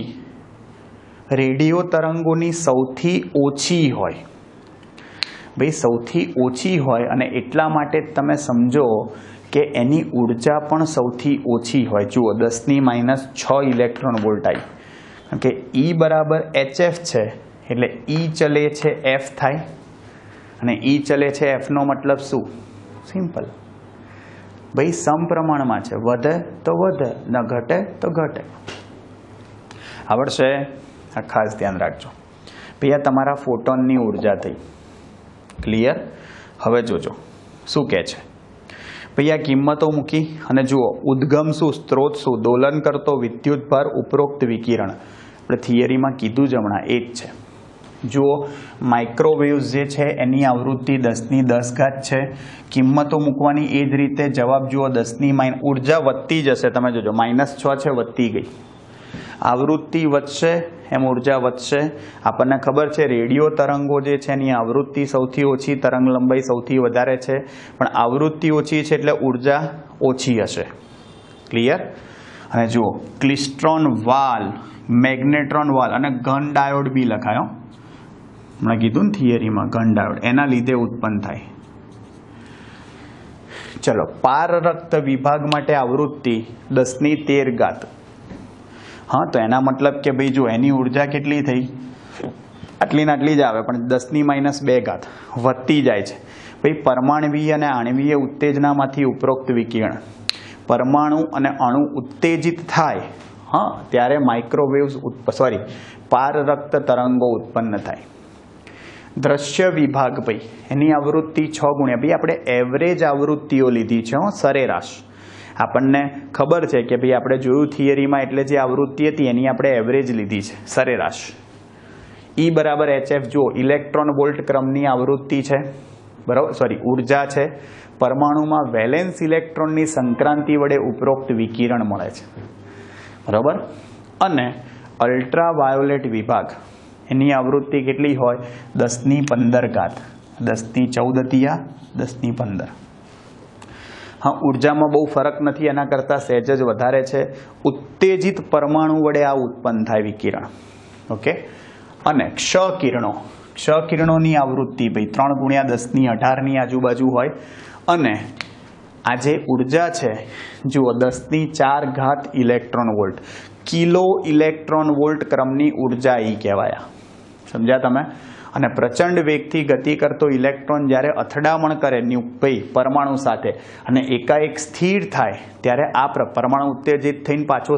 રેડિયો તરંગોની સૌથી ઓછી હોય, ભાઈ સૌથી ઓછી હોય અને એટલા માટે તમે સમજો કે એની ઉર્જા પણ સૌથી ઓછી હોય. જુઓ 10 - 6 ઇલેક્ટ્રોન વોલ્ટ આવી, કારણ કે E બરાબર HF છે એટલે E ચલે છે F થાય, અને E ચલે છે F નો મતલબ શું? સિમ્પલ ભાઈ સમપ્રમાણમાં છે. વધે તો વધે, ન ઘટે તો ઘટે. આવડશે? આ ખાસ ધ્યાન રાખજો. ભાઈ આ તમારા ફોટોનની ઉર્જા થઈ. ક્લિયર? હવે જોજો શું કહે છે. ભાઈ આ કિંમતો મૂકી અને જુઓ ઉદ્ગમ શું, સ્ત્રોત શું? દોલન કરતો વિદ્યુતભાર ઉપરોક્ત વિકિરણ. આપણે થિયરીમાં કીધું જ હમણાં, એ જ છે. જુઓ માઇક્રોવેવ્સ જે છે એની આવૃત્તિ 10 છે. કિંમતો મૂકવાની એ જ રીતે. જવાબ જુઓ 10 ઉર્જા વધતી જશે. તમે જોજો -6 છે, વધતી ગઈ. આવૃત્તિ વધશે એમ ઉર્જા વધશે. આપણને ખબર છે રેડિયો તરંગો જે છે એની આવૃત્તિ સૌથી ઓછી, તરંગ લંબાઈ સૌથી વધારે છે, પણ આવૃત્તિ ઓછી છે એટલે ઉર્જા ઓછી હશે. ક્લિયર? અને જુઓ ક્લિસ્ટ્રોન વાલ, મેગ્નેટ્રોન વાલ અને ઘન ડાયોડ બી લખાયો. હમણાં કીધું ને થિયરીમાં ઘન ડાયોડ એના લીધે ઉત્પન્ન થાય. ચલો પારરક્ત વિભાગ માટે આવૃત્તિ 10 હા, તો એના મતલબ કે ભાઈ જો એની ઉર્જા કેટલી થઈ? આટલી ને આટલી જ આવે, પણ 10 - 2 વધતી જાય છે. ભાઈ પરમાણવીય અને આણવીય ઉત્તેજનામાંથી ઉપરોક્ત વિકિરણ, પરમાણુ અને અણુ ઉત્તેજિત થાય હા ત્યારે માઇક્રોવેવ્સ પારરક્ત તરંગો ઉત્પન્ન થાય. દ્રશ્ય વિભાગ ભાઈ એની આવૃત્તિ 6 × ભાઈ આપણે એવરેજ આવૃત્તિઓ લીધી છે, સરેરાશ. આપણને ખબર છે કે ભાઈ આપણે જોયું થિયરીમાં, એટલે જે આવૃત્તિ હતી એની આપણે એવરેજ લીધી છે, સરેરાશ. E બરાબર HF. જુઓ ઇલેક્ટ્રોન વોલ્ટ ક્રમની આવૃત્તિ છે, બરાબર, ઉર્જા છે. પરમાણુમાં વેલેન્સ ઇલેક્ટ્રોનની સંક્રાંતિ વડે ઉપરોક્ત વિકિરણ મળે છે, બરાબર. અને અલ્ટ્રાવાયોલેટ વિભાગ એની આવૃત્તિ કેટલી હોય? 10 - 15 10 - 15. હા, ઉર્જામાં બહુ ફરક નથી, એના કરતાં સહેજ જ વધારે છે. ઉત્તેજિત પરમાણુ વડે આ ઉત્પન્ન થાય વિકિરણ. ઓકે. અને ક્ષકિરણોની આવૃત્તિ ભાઈ 3 × 10 આજુબાજુ હોય. અને આ જે ઉર્જા છે જુઓ 10 electron volt, kilo electron volt ક્રમની ઉર્જા એ કહેવાયા. સમજ્યા તમે? અને પ્રચંડ વેગથી ગતિ કરતો ઇલેક્ટ્રોન જ્યારે અથડામણ કરે પરમાણુ સાથે અને એકાએક સ્થિર થાય ત્યારે આ પરમાણુ ઉત્તેજિત થઈને પાછો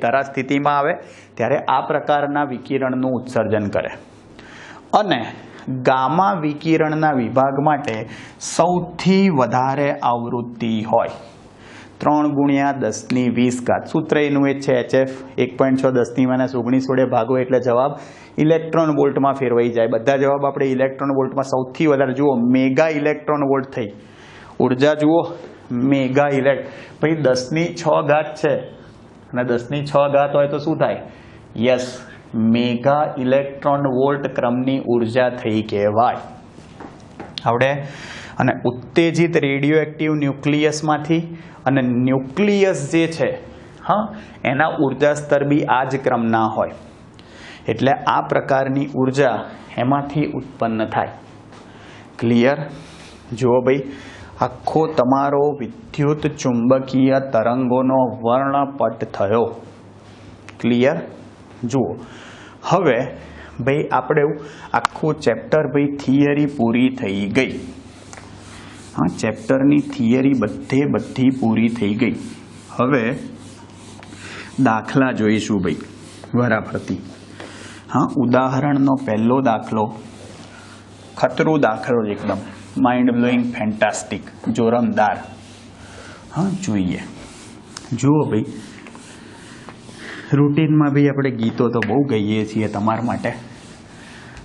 ધરા સ્થિતિમાં આવે ત્યારે આ પ્રકારના વિકિરણનું ઉત્સર્જન કરે. અને ગામા વિકિરણના વિભાગ માટે સૌથી વધારે આવૃત્તિ હોય 3 ગુણ્યા 10⁻20 સૂત્ર એનું એ છે HF 1.6 10⁻−19 વડે ભાગો એટલે જવાબ ઇલેક્ટ્રોન વોલ્ટમાં ફેરવાઈ જાય. બધા જવાબ આપણે ઇલેક્ટ્રોન વોલ્ટમાં સૌથી વધારે જુઓ મેગા ઇલેક્ટ્રોન વોલ્ટ થઈ ઉર્જા જુઓ મેગા ભાઈ 10⁶ છે અને 10⁶ હોય તો શું થાય? યસ, મેગા ઇલેક્ટ્રોન વોલ્ટ ક્રમની ઉર્જા થઈ કહેવાય. આવડે? અને ઉત્તેજિત રેડિયો એક્ટિવ ન્યુક્લિયસમાંથી અને ન્યુક્લિયસ જે છે એના ઉર્જા સ્તર બી આ જ ક્રમના હોય એટલે આ પ્રકારની ઉર્જા એમાંથી ઉત્પન્ન થાય. ક્લિયર? જુઓ ભાઈ, આખો તમારો વિદ્યુત ચુંબકીય તરંગોનો વર્ણપટ થયો. ક્લિયર? જુઓ હવે ભાઈ આપણે આખું ચેપ્ટર ભાઈ થિયરી પૂરી થઈ ગઈ. ચેપ્ટરની થિયરી બધી પૂરી થઈ ગઈ. હવે દાખલા જોઈશું ભાઈ બરાબરથી. ઉદાહરણનો પહેલો દાખલો ખતરો દાખલો એકદમ માઇન્ડ બ્લોઈંગ ફેન્ટાસ્ટિક જોરમદાર. જોઈએ. જુઓ ભાઈ, રૂટીનમાં ભાઈ આપણે ગીતો તો બહુ ગાઈએ છીએ તમારા માટે.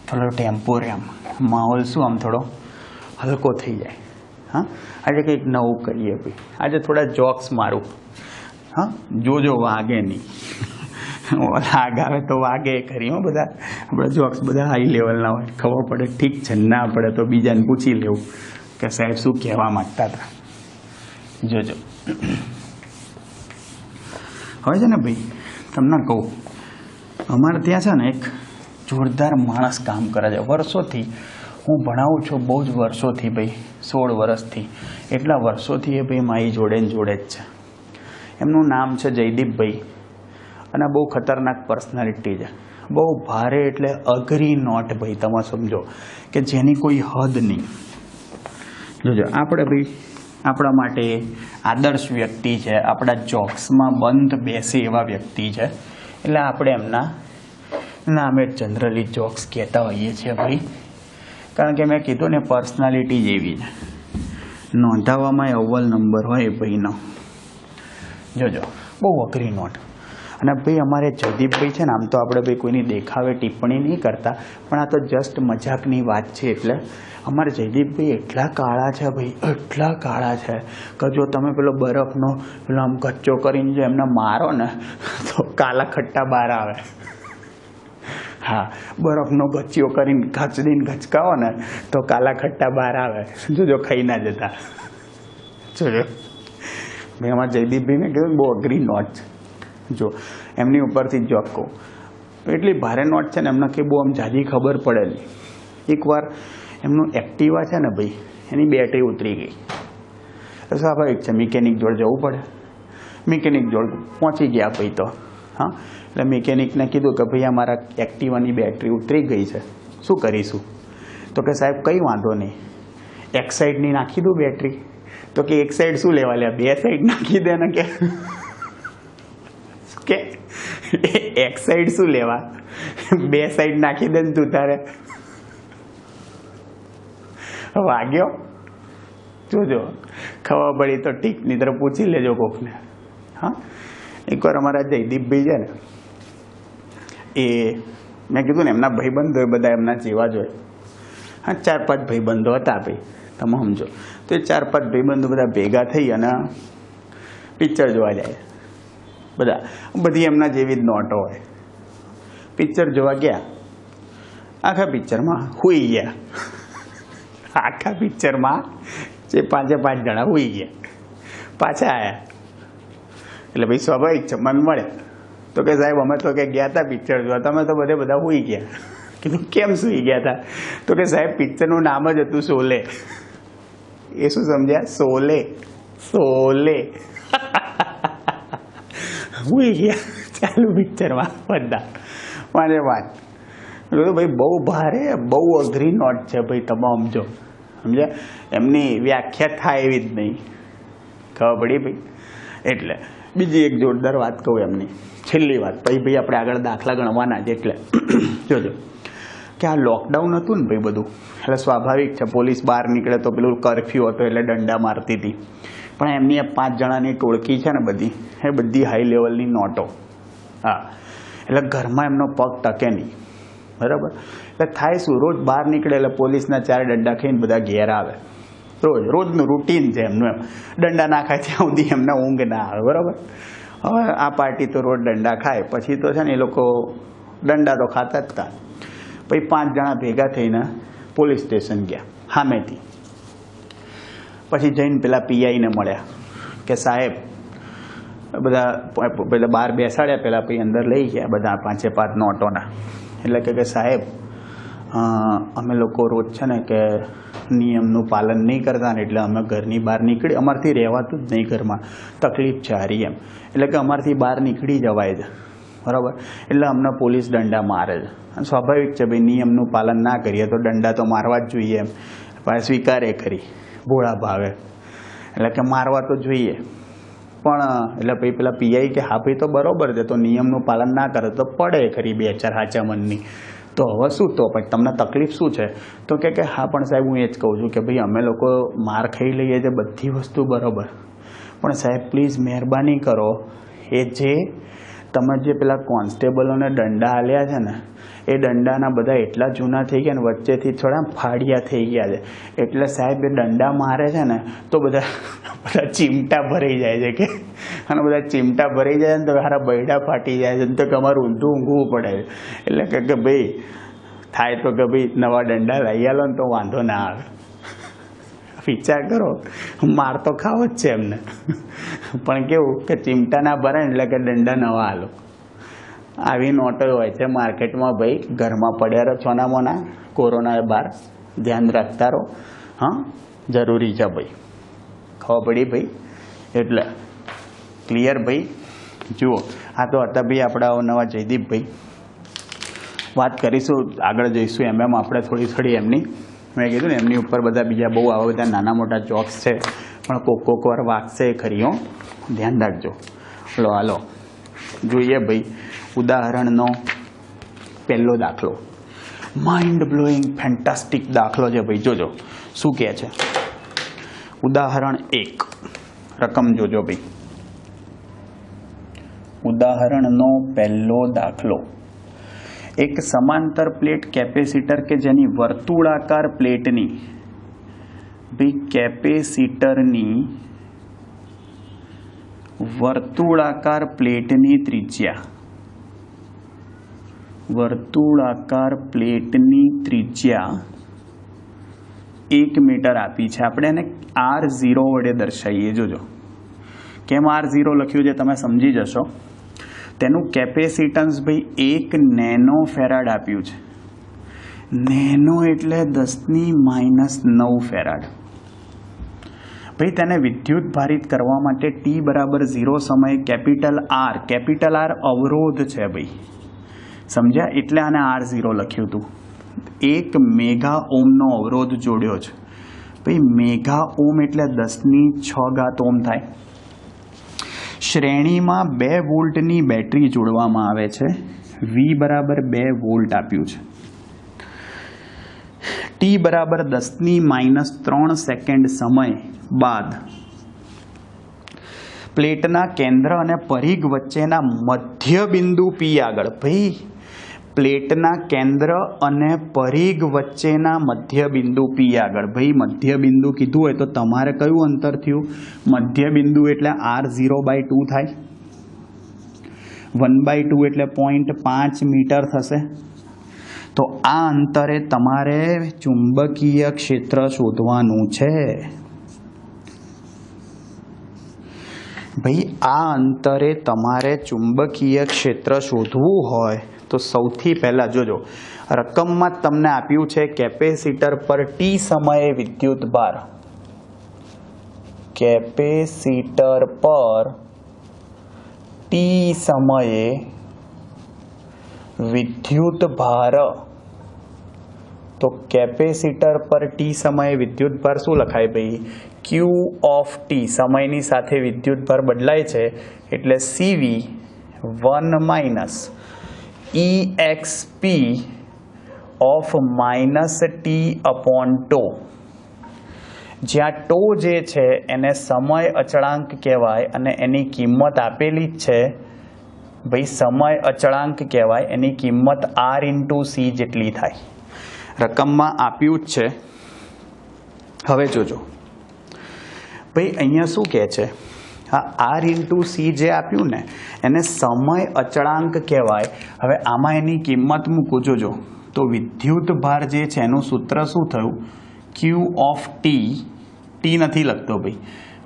થોડો ટેમ્પો રે, આમ માહોલ શું આમ થોડો હલકો થઈ જાય. આજે કંઈક નવું કરીએ ભાઈ. આજે થોડા જોક્સ મારું. જોજો વાગે નહીં. લાગ આવે તો વાગે ખરી. બધા આપણા જોક્સ બધા હાઈ લેવલના હોય. ખબર પડે ઠીક છે, ના પડે તો બીજાને પૂછી લેવું કે સાહેબ શું કહેવા માંગતા હતા. જોજો. હવે છે ને ભાઈ, તમને કહું, અમારે ત્યાં છે ને એક જોરદાર માણસ કામ કરે છે વર્ષોથી. હું ભણાવું છું બહુ જ વર્ષોથી ભાઈ, 16 વર્ષથી. એટલા વર્ષોથી એ ભાઈ મારી જોડે જ છે. એમનું નામ છે જયદીપભાઈ અને બહુ ખતરનાક પર્સનાલિટી છે. બહુ ભારે એટલે અઘરી નોટ ભાઈ, તમે સમજો કે જેની કોઈ હદ નહીં. જોજો, આપણે ભાઈ આપણા માટે આદર્શ વ્યક્તિ છે, આપણા જોક્સમાં બંધ બેસે એવા વ્યક્તિ છે. એટલે આપણે એમના નામે જનરલી જોક્સ કહેતા હોઈએ છીએ ભાઈ. કારણ કે મેં કીધું ને, પર્સનાલિટી જેવી છે. નોંધાવવામાં અવ્વલ નંબર હોય ભાઈનો. જોજો, બહુ અઘરી નોટ. અને ભાઈ અમારે જયદીપભાઈ છે ને, આમ તો આપણે ભાઈ કોઈની દેખાવે ટિપ્પણી નહીં કરતા, પણ આ તો જસ્ટ મજાકની વાત છે. એટલે અમારે જયદીપભાઈ એટલા કાળા છે ભાઈ, એટલા કાળા છે કે જો તમે પેલો બરફનો પેલો આમ કચ્ચો કરીને જો એમને મારો ને તો કાલા ખટ્ટા બહાર આવે. બરફનો ગચ્ચિયો કરીને ઘચડીને ઘચકાવો ને તો કાલા ખટ્ટા બહાર આવે. જોજો, ખાઈ ના જતા. જોજો મેં અમારા જયદીપભાઈને કીધું બહુ અઘરી નોટ છે. જો એમની ઉપરથી જોક કહું, એટલી ભારે નોટ છે ને, એમને કે બહુ આમ જાજી ખબર પડેલી. એકવાર એમનું એક્ટિવા છે ને ભાઈ, એની બેટરી ઉતરી ગઈ. સ્વાભાવિક છે, મિકેનિક જોડે જવું પડે. મિકેનિક જોડે પહોંચી ગયા ભાઈ તો. એટલે મિકેનિકને કીધું કે ભાઈ અમારા એક્ટિવાની બેટરી ઉતરી ગઈ છે, શું કરીશું? તો કે સાહેબ કંઈ વાંધો નહીં, એક સાઈડની નાખી દઉં બેટરી. તો કે એક સાઈડ શું લેવા લે, 2 સાઈડ નાખી દે ને. કે એક સાઈડ શું લેવા, 2 સાઈડ નાખી દે ને તું તારે. વાગ્યો? જોજો, ખબર પડી તો ઠીક, નહીં તો પૂછી લેજો કોકને. એકવાર અમારા જયદીપભાઈ છે ને, એ મેં કીધું ને એમના ભાઈબંધો બધા એમના જેવા જ હોય. 4-5 ભાઈબંધો હતા ભાઈ, તમે સમજો. તો એ 4-5 ભાઈબંધો બધા ભેગા થઈ અને પિક્ચર જોવા જાય. બધી એમના જેવી જ નોટો હોય. પિક્ચર જોવા ગયા, આખા પિક્ચરમાં સૂઈ ગયા. આખા પિક્ચરમાં જે 5 જણા સૂઈ ગયા. પાછા આવ્યા એટલે ભાઈ સ્વાભાવિક છે, મન મળે તો કે સાહેબ અમે તો કે ગયા હતા પિક્ચર જોવા, તમે તો બધા સૂઈ ગયા. કીધું કેમ સૂઈ ગયા હતા? તો કે સાહેબ પિક્ચરનું નામ જ હતું શોલે. એ શું સમજ્યા? શોલે. સૂઈ ગયા ચાલુ પિક્ચરમાં બધા 5 ભાઈ. બહુ ભારે, બહુ અઘરી નોટ છે ભાઈ, તમે સમજો. સમજ્યા? એમની વ્યાખ્યા થાય એવી જ નહીં. ખબર પડી ભાઈ? એટલે બીજી એક જોરદાર વાત કહું એમની, છેલ્લી વાત, પછી ભાઈ આપણે આગળ દાખલા ગણવાના જ. એટલે જોજો, કે આ લોકડાઉન હતું ને ભાઈ બધું, એટલે સ્વાભાવિક છે પોલીસ બહાર નીકળે તો પેલું કર્ફ્યુ હતો એટલે દંડા મારતી હતી, પણ એમની 5 જણાની ટોળકી છે ને બધી, એ બધી હાઈ લેવલની નોટો. હા, એટલે ઘરમાં એમનો પગ ટકે નહીં, બરાબર. એટલે થાય શું, રોજ બહાર નીકળે એટલે પોલીસના 4 દંડા ખાઈને બધા ઘેર આવે. રોજનું રૂટીન છે એમનું, એમ દંડા ના ખાય ત્યાં સુધી એમને ઊંઘ ના આવે, બરાબર. હવે આ પાર્ટી તો રોજ દંડા ખાય, પછી તો છે ને એ લોકો દંડા તો ખાતા જ હતા. પછી 5 જણા ભેગા થઈને પોલીસ સ્ટેશન ગયા સામેથી. પછી જઈને પેલા પીઆઈને મળ્યા કે સાહેબ, બધા બહાર બેસાડ્યા પેલા, પછી અંદર લઈ ગયા બધા 5 નોટોના. એટલે કે સાહેબ, અમે લોકો રોજ છે ને કે નિયમનું પાલન નહીં કરતા ને એટલે અમે ઘરની બહાર નીકળી, અમારથી રહેવાતું જ નહીં, ઘરમાં તકલીફ છે હારી એમ, એટલે કે અમારથી બહાર નીકળી જવાય છે, બરાબર. એટલે અમને પોલીસ દંડા મારે છે. અને સ્વાભાવિક છે ભાઈ, નિયમનું પાલન ના કરીએ તો દંડા તો મારવા જ જોઈએ એમ, પણ સ્વીકારે ખરી ભોળા ભાવે, એટલે કે મારવા તો જોઈએ. પણ એટલે ભાઈ પેલા પીઆઈ કે હા ભાઈ તો બરોબર છે, તો નિયમનું પાલન ના કરે તો પડે ખરી 2-4 હાચા મનની, તો હવે શું, તો પછી તમને તકલીફ શું છે? તો કે હા પણ સાહેબ હું એ જ કહું છું કે ભાઈ અમે લોકો માર ખાઈ લઈએ છીએ બધી વસ્તુ બરાબર, પણ સાહેબ પ્લીઝ મહેરબાની કરો, એ જે તમે જે પેલા કોન્સ્ટેબલોને દંડા આલ્યા છે ને, એ દંડાના બધા એટલા જૂના થઈ ગયા ને વચ્ચેથી થોડા ફાડિયા થઈ ગયા છે, એટલે સાહેબ એ દંડા મારે છે ને તો બધા ચીમટા ભરાઈ જાય છે કે, અને બધા ચીમટા ભરાઈ જાય ને તો મારા બૈડા ફાટી જાય છે, તો કે અમારું ઊંધું ઊંઘવું પડે છે. એટલે કે ભાઈ થાય તો કે ભાઈ નવા દંડા લઈ આલો ને તો વાંધો ના આવે. વિચાર કરો, માર તો ખાવો જ છે એમને, પણ કેવું કે ચીમટા ના ભરે એટલે કે દંડા નવા આલો. આવી નોટો હોય છે માર્કેટમાં ભાઈ, ઘરમાં પડ્યા રહો છોના મોના, કોરોના બહાર ધ્યાન રાખતા રહો. હા, જરૂરી છે ભાઈ, ખબર પડી ભાઈ. એટલે ક્લિયર ભાઈ. જુઓ, આ તો હતા ભાઈ આપણા નવા જયદીપભાઈ. વાત કરીશું, આગળ જઈશું એમ આપણે થોડી એમની, મેં કીધું ને એમની ઉપર બધા બીજા બહુ આવા બધા નાના મોટા જોક્સ છે, પણ કોક વાર વાગશે ખરી, હો, ધ્યાન રાખજો. હાલો જોઈએ ભાઈ, ઉદાહરણનો પહેલો દાખલો, માઇન્ડ બ્લોઈંગ ફેન્ટાસ્ટિક દાખલો છે ભાઈ. જોજો શું કહે છે. ઉદાહરણ 1, રકમ જોજો ભાઈ. ઉદાહરણનો પહેલો દાખલો, એક સમાંતર પ્લેટ કેપેસિટર કે જેની વર્તુળાકાર પ્લેટની ભાઈ, કેપેસિટરની વર્તુળાકાર પ્લેટની ત્રિજ્યા, વર્તુળાકાર પ્લેટની ત્રિજ્યા 1 મીટર આપી છે. આપણે એને R0 વડે દર્શાવીએ. જોજો કેમ R0 લખ્યું છે તમે સમજી જશો. તેનું કેપેસિટન્સ ભાઈ 1 નેનો ફેરાડ આપ્યું છે. નેનો એટલે 10⁻⁹ ફેરાડ. ભાઈ તેને વિદ્યુત ભારિત કરવા માટે t બરાબર 0 સમયે કેપિટલ R અવરોધ છે ભાઈ, સમજ્યા? એટલે આને R0 લખ્યું હતું. 1 મેગા ઓમનો અવરોધ જોડ્યો છે ભાઈ. મેગા ઓમ એટલે 10⁶ ઓમ થાય. શ્રેણીમાં 2 વોલ્ટની બેટરી જોડવામાં આવે છે. V બરાબર 2 વોલ્ટ આપ્યું છે. t બરાબર 10⁻³ સેકન્ડ સમય બાદ પ્લેટના કેન્દ્ર અને પરિઘ વચ્ચેના મધ્ય બિંદુ P આગળ, ભાઈ પ્લેટના કેન્દ્ર અને પરિઘ વચ્ચેના મધ્ય બિંદુ P આગળ, ભાઈ મધ્ય બિંદુ કીધું હોય તો તમારે કયું અંતર થયું? મધ્ય બિંદુ એટલે R0/2 થાય. 1/2 એટલે 0.5 મીટર થશે. તો આ અંતરે તમારે ચુંબકીય ક્ષેત્ર શોધવાનું છે ભાઈ. આ અંતરે તમારે ચુંબકીય ક્ષેત્ર શોધવું હોય તો સૌથી પહેલા જોજો, રકમમાં તમને આપ્યું છે કેપેસિટર પર t સમયે વિદ્યુત ભાર. કેપેસિટર પર t સમયે વિદ્યુત ભાર. તો કેપેસિટર પર t સમયે વિદ્યુત ભાર શું લખાય ભાઈ? Q of t. સમયની સાથે વિદ્યુત ભાર બદલાય છે એટલે CV 1 - EXP ઓફ -t/τ, જ્યાં ટો જે છે એને સમય અચળાંક કહેવાય અને એની કિંમત આપેલી જ છે ભાઈ, સમય અચળાંક કહેવાય, એની કિંમત r/c જેટલી થાય. રકમમાં આપ્યું જ છે. હવે જોજો ભાઈ, અહીંયા શું કહે છે, આ r/c જે આપ્યું ને એને સમય અચળાંક કહેવાય. હવે આમાં એની કિંમત મૂકું, જોજો તો વિદ્યુત ભાર જે છે એનું સૂત્ર શું થયું, q ઓફ t, t નથી લખતો ભાઈ,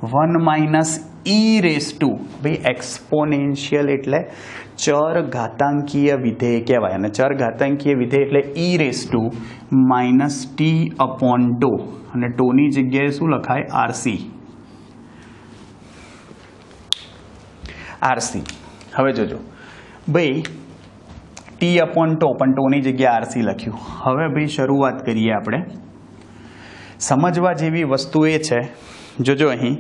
1 - e રેઝ ટુ, ભાઈ એક્સપોનેન્શિયલ એટલે ચર ઘાતાંકીય વિધેય કહેવાય, અને ચર ઘાતાંકીય વિધેય એટલે e રેઝ ટુ -t/τ, અને ટોની જગ્યાએ શું લખાય, rc. હવે જોજો ભાઈ, t/τ પણ ટોની જગ્યાએ rc લખ્યું. હવે ભાઈ શરૂઆત કરીએ આપણે. સમજવા જેવી વસ્તુ એ છે, જોજો અહીં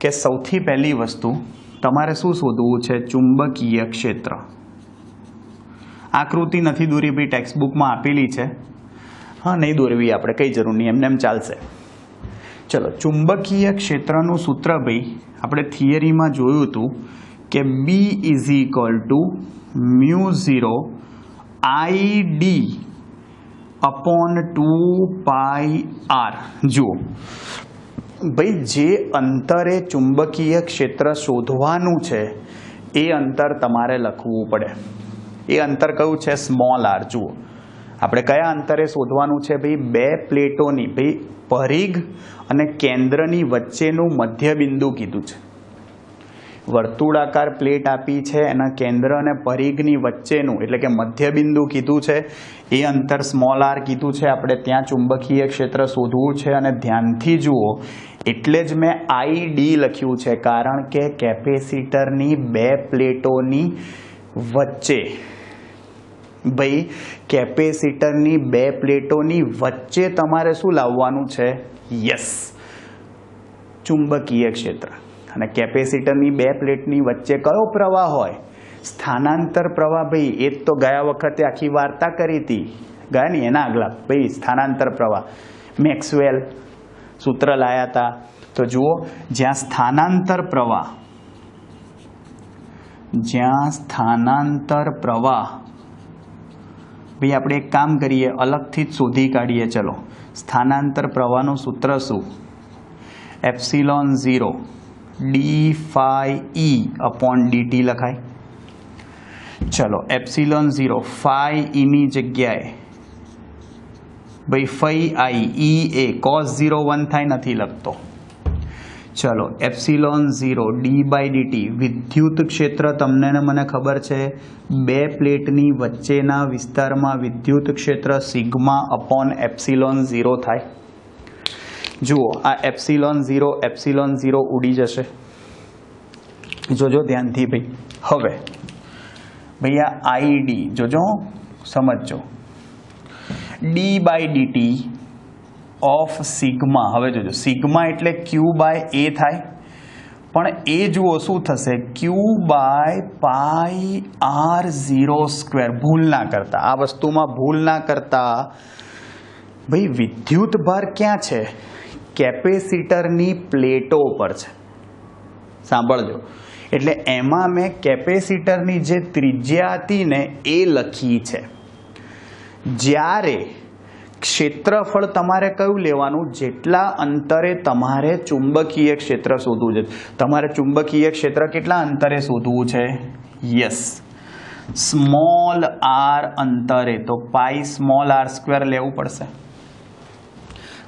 કે સૌથી પહેલી વસ્તુ તમારે શું શોધવું છે, ચુંબકીય ક્ષેત્ર. આકૃતિ નથી દોરી ભાઈ, ટેક્સ્ટ બુકમાં આપેલી છે. હા, નહીં દોરવી આપણે, કઈ જરૂર નહીં, એમને એમ ચાલશે. ચલો, ચુંબકીય ક્ષેત્રનું સૂત્ર ભાઈ આપણે થિયરીમાં જોયું હતું કે B = μ0 I/d/2πr. જુઓ ભાઈ, જે અંતરે ચુંબકીય ક્ષેત્ર શોધવાનું છે એ અંતર તમારે લખવું પડે. એ અંતર કયું છે, સ્મોલ r. જુઓ આપણે કયા અંતરે શોધવાનું છે ભાઈ, બે પ્લેટોની, ભાઈ પરિઘ અને કેન્દ્રની વચ્ચેનું મધ્ય બિંદુ કીધું છે. વર્તુળાકાર પ્લેટ આપી છે, એના કેન્દ્ર અને પરિઘની વચ્ચેનું એટલે કે મધ્ય બિંદુ કીધું છે, એ અંતર સ્મોલ r કીધું છે. આપણે ત્યાં ચુંબકીય ક્ષેત્ર શોધવું છે, અને ધ્યાનથી જુઓ એટલે જ મેં ID લખ્યું છે, કારણ કે કેપેસિટરની બે પ્લેટોની વચ્ચે, ભાઈ કેપેસિટરની બે પ્લેટોની વચ્ચે તમારે શું લાવવાનું છે, યસ, ચુંબકીય ક્ષેત્ર. અને કેપેસિટરની બે પ્લેટની વચ્ચે કયો પ્રવાહ હોય, સ્થાનાંતર પ્રવાહ. ભાઈ એ જ તો ગયા વખતે આખી વાર્તા કરી હતી, ગયા નહીં એના આગલા ભાઈ, સ્થાનાંતર પ્રવાહ મેક્સવેલ સૂત્ર લાયા હતા. તો જુઓ, જ્યાં સ્થાનાંતર પ્રવાહ ભાઈ આપણે એક કામ કરીએ, અલગથી જ શોધી કાઢીએ. ચલો, સ્થાનાંતર પ્રવાહનું સૂત્ર શું, ε0 d/e/dt લખાય. ચલો, ε0 φe ની જગ્યાએ ભાઈ φi, e એ cos 0 1 થાય, નથી લખતો. ચલો, ε0 d/dt, વિદ્યુત ક્ષેત્ર તમને ને મને ખબર છે, બે પ્લેટની વચ્ચેના વિસ્તારમાં વિદ્યુત ક્ષેત્ર σ/ε0 થાય. જુઓ, આ ε0 ઉડી જશે, જોજો ધ્યાનથી ભાઈ. હવે ભાઈ આ ID જોજો, સમજજો, d/dt ઓફ સિગ્મા. હવે જોજો, સિગ્મા એટલે q/a થાય, પણ એ જુઓ શું થશે, q/πr02. ભૂલ ના કરતા, આ વસ્તુમાં ભૂલ ના કરતા ભાઈ. વિદ્યુત ભાર ક્યાં છે, કેપેસિટરની પ્લેટો પર છે. સાંભળજો, એટલે એમાં મેં કેપેસિટરની જે ત્રિજ્યા હતી ને એ લખી છે. જ્યારે ક્ષેત્રફળ તમારે કયું લેવાનું, જેટલા અંતરે તમારે ચુંબકીય ક્ષેત્ર શોધવું છે. તમારે ચુંબકીય ક્ષેત્ર કેટલા અંતરે શોધવું છે, યસ, સ્મોલ r અંતરે. તો π/r² લેવું પડશે.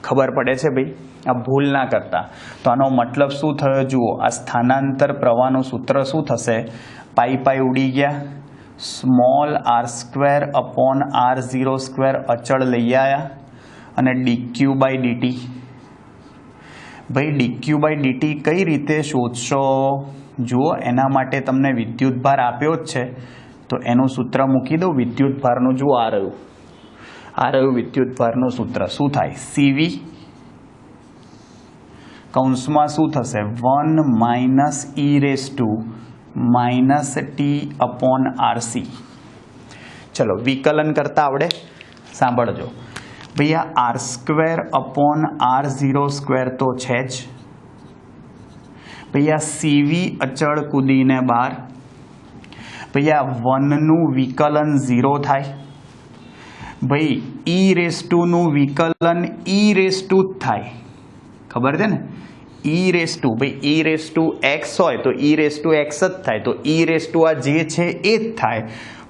ખબર પડે છે ભાઈ, આ ભૂલ ના કરતા. તો આનો મતલબ શું થયો, જુઓ, આ સ્થાનાંતર પ્રવાહનું સૂત્ર શું થશે, પાઈ ઉડી ગયા, સ્મોલ r²/r02 અચળ લઈ આવ્યા, અને dq/dt. ભાઈ dq/dt કઈ રીતે શોધશો, જુઓ, એના માટે તમને વિદ્યુત ભાર આપ્યો જ છે, તો એનું સૂત્ર મૂકી દો. વિદ્યુત ભારનું જુઓ, આ રહ્યું વિદ્યુત ભારનું સૂત્ર. શું થાય, CV કૌંસમાં શું થશે, 1 - e⁻ t/RC. ચલો, વિકલન કરતા આવડે, સાંભળજો ભૈયા, આર સ્ક્વેર અપોન R0² તો છે જ ભૈયા. સીવી અચળ કૂદીને બહાર ભૈયા. 1નું વિકલન 0 થાય ભાઈ. e⁻ વિકલન e⁻ જ થાય, ખબર છે ને. ભાઈ e⁻x હોય તો e⁻x જ થાય, તો e⁻ આ જે છે એ જ થાય.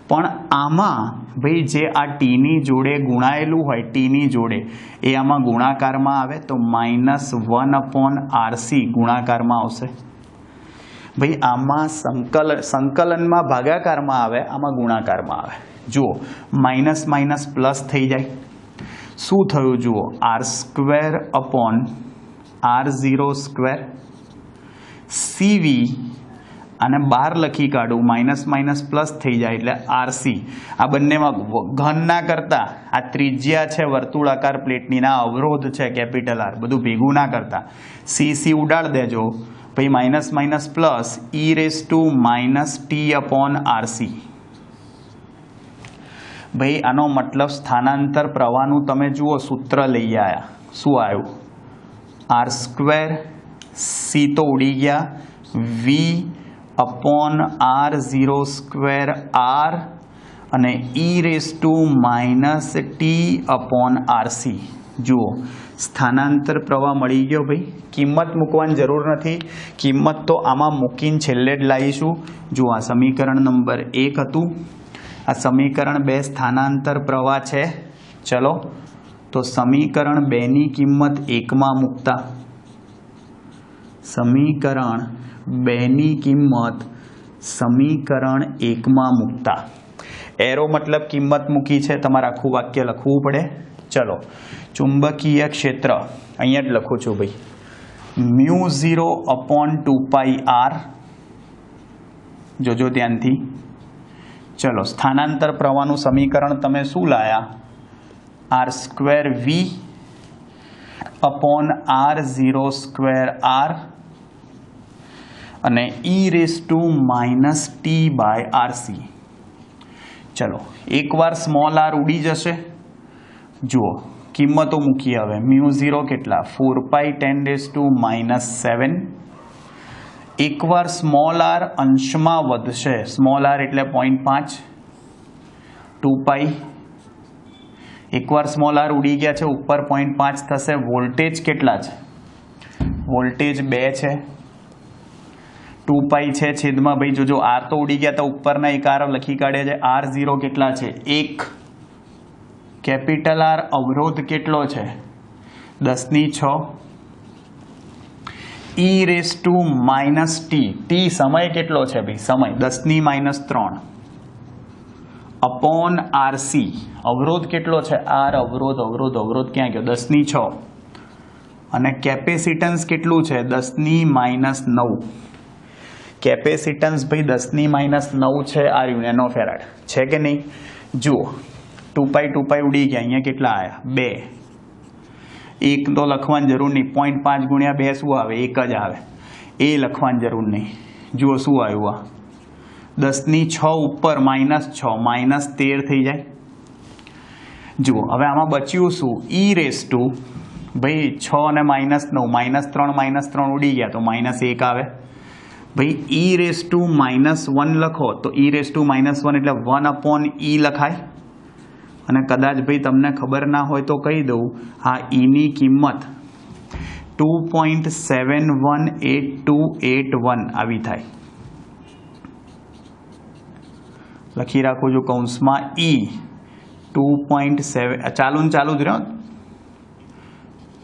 પણ આમાં ભાઈ જે આ ટીની જોડે ગુણાયેલું હોય, ટીની જોડે એ આમાં ગુણાકારમાં આવે તો -1/RC ગુણાકારમાં આવશે ભાઈ. આમાં સંકલનમાં ભાગાકારમાં આવે, આમાં ગુણાકારમાં આવે. જુઓ માઇનસ માઇનસ પ્લસ થઈ જાય. શું થયું જુઓ, R² અપોન R0² સીવી અને બાર લખી કાઢું, માઇનસ માઇનસ પ્લસ થઈ જાય એટલે RC. આ બંનેમાં ઘન ના કરતા, આ ત્રિજ્યા છે વર્તુળાકાર પ્લેટની, ના અવરોધ છે કેપિટલ R, બધું ભેગું ના કરતા સી ઉડાડ દેજો ભાઈ. માઇનસ માઇનસ પ્લસ e⁻t/RC ભાઈ. આનો મતલબ સ્થાનાંતર પ્રવાહનું તમે જુઓ સૂત્ર લઈ આવ્યા. શું આવ્યું? R², સી તો ઉડી ગયા, v/R0² R અને e⁻t/RC. જુઓ સ્થાનાંતર પ્રવાહ મળી ગયો ભાઈ. કિંમત મૂકવાની જરૂર નથી, કિંમત તો આમાં મૂકીને છેલ્લે જ લાવીશું. જુઓ આ સમીકરણ નંબર 1 હતું, આ સમીકરણ 2 સ્થાનાંતર પ્રવાહ છે. ચલો તો સમીકરણ 2ની કિંમત 1માં મૂકતા, સમીકરણ 2ની કિંમત સમીકરણ 1માં મૂકતા. એરો મતલબ કિંમત મૂકી છે, તમારે આખું વાક્ય લખવું પડે. ચલો ચુંબકીય ક્ષેત્ર અહીંયા જ લખું છું ભાઈ, μ0/2πr. જોજો ધ્યાનથી. ચલો સ્થાનાંતર પ્રવાહનું સમીકરણ તમે શું લાયા? R²v અપોન R0² અને e⁻t/RC. ચલો એકવાર સ્મોલ r ઉડી જશે. જુઓ કિંમતો મૂકીએ હવે. μ0 કેટલા? 4π10⁻⁻⁷. એકવાર સ્મોલ r અંશમાં વધશે, સ્મોલ r એટલે 0.5, 2π. એકવાર સ્મોલ r ઉડી ગયા છે, ઉપર 0.5 થશે. વોલ્ટેજ કેટલા છે? વોલ્ટેજ 2 છે, 2π છે છેદમાં ભાઈ. જોજો r તો ઉડી ગયા તો ઉપરના એક r લખી કાઢે છે. R0 કેટલા છે? 1. કેપિટલ R અવરોધ કેટલો છે? 10⁶. e⁻t, ટી સમય કેટલો છે ભાઈ? સમય 10⁻³ અપોન RC. અવરોધ કેટલો છે? R અવરોધ ક્યાં ગયો? 10⁶. અને કેપેસિટન્સ કેટલું છે? 10⁻⁹. કેપેસિટન્સ ભાઈ 10⁻⁹ છે. આ નેનો ફેરાડ છે કે નહીં? જુઓ 2π ઉડી ગયા, અહીંયા કેટલા આવ્યા? 2. 1 તો લખવાની જરૂર નહીં, 0.5 × 2 શું આવે? 1 જ આવે. એ લખવાની જરૂર નહીં. જુઓ શું આવ્યું? આ 10⁶ ઉપર -6, -13 થઈ જાય. જુઓ હવે આમાં બચ્યું શું? e⁻, ભાઈ 6 અને -9, -3 ઉડી ગયા તો -1 આવે ભાઈ. e⁻−1 લખો તો e⁻−1 એટલે 1/e લખાય. અને કદાચ ભાઈ તમને ખબર ના હોય તો કહી દઉં, આ ની કિંમત 2.718281 આવી થાય. લખી રાખું છું કૌંસમાં e 2.7. ચાલુ જ રહ્યો.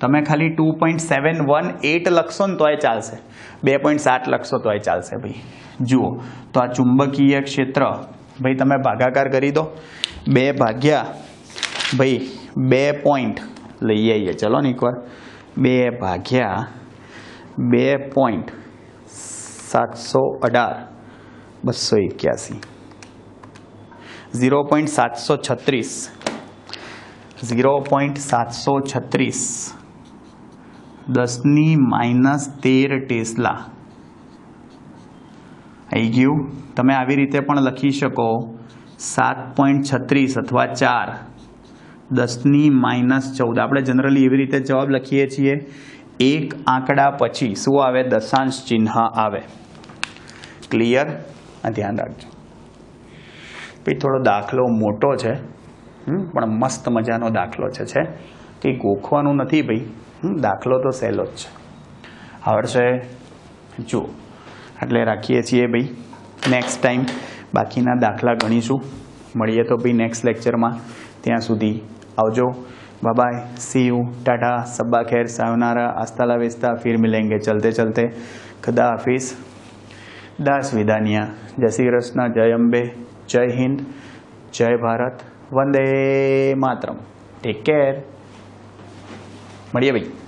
તમે ખાલી 2.718 લખશો ને તોય ચાલશે, 2.7 લખશો તોય ચાલશે ભાઈ. જુઓ તો આ ચુંબકીય ક્ષેત્ર ભાઈ તમે ભાગાકાર કરી દો. 2 ભાગ્યા ભાઈ 2 પોઈન્ટ લઈ આવીએ. ચલો ને એકવાર 2 ભાગ્યા 2.718 281 0.736 10⁻13 ટેસ્લા આવી ગયું. તમે આવી રીતે પણ લખી શકો 7.36 અથવા 4 10⁻14 આપણે જનરલી એવી રીતે જવાબ લખીએ છીએ. એક આંકડા પછી શું આવે? દશાંશ ચિહ્ન આવે. ક્લિયર? આ ધ્યાન રાખજો. ભાઈ થોડો દાખલો મોટો છે, પણ મસ્ત મજાનો દાખલો છે. કંઈ ગોખવાનું નથી ભાઈ, દાખલો તો સહેલો જ છે, આવડશે. જુઓ, એટલે રાખીએ છીએ ભાઈ. નેક્સ્ટ ટાઈમ બાકીના દાખલા ગણીશું. મળીએ તો ભાઈ નેક્સ્ટ લેક્ચરમાં. ત્યાં સુધી આવજો. Bye bye, see you, tata, सब्बा खैर, सायोनारा, हस्ता ला विस्ता, फिर मिलेंगे चलते चलते. खुदा हाफिज, दास विदानिया. जय श्री कृष्ण, जय अम्बे, जय हिंद, जय भारत, वंदे मातरम. Take care. મળીએ ભાઈ.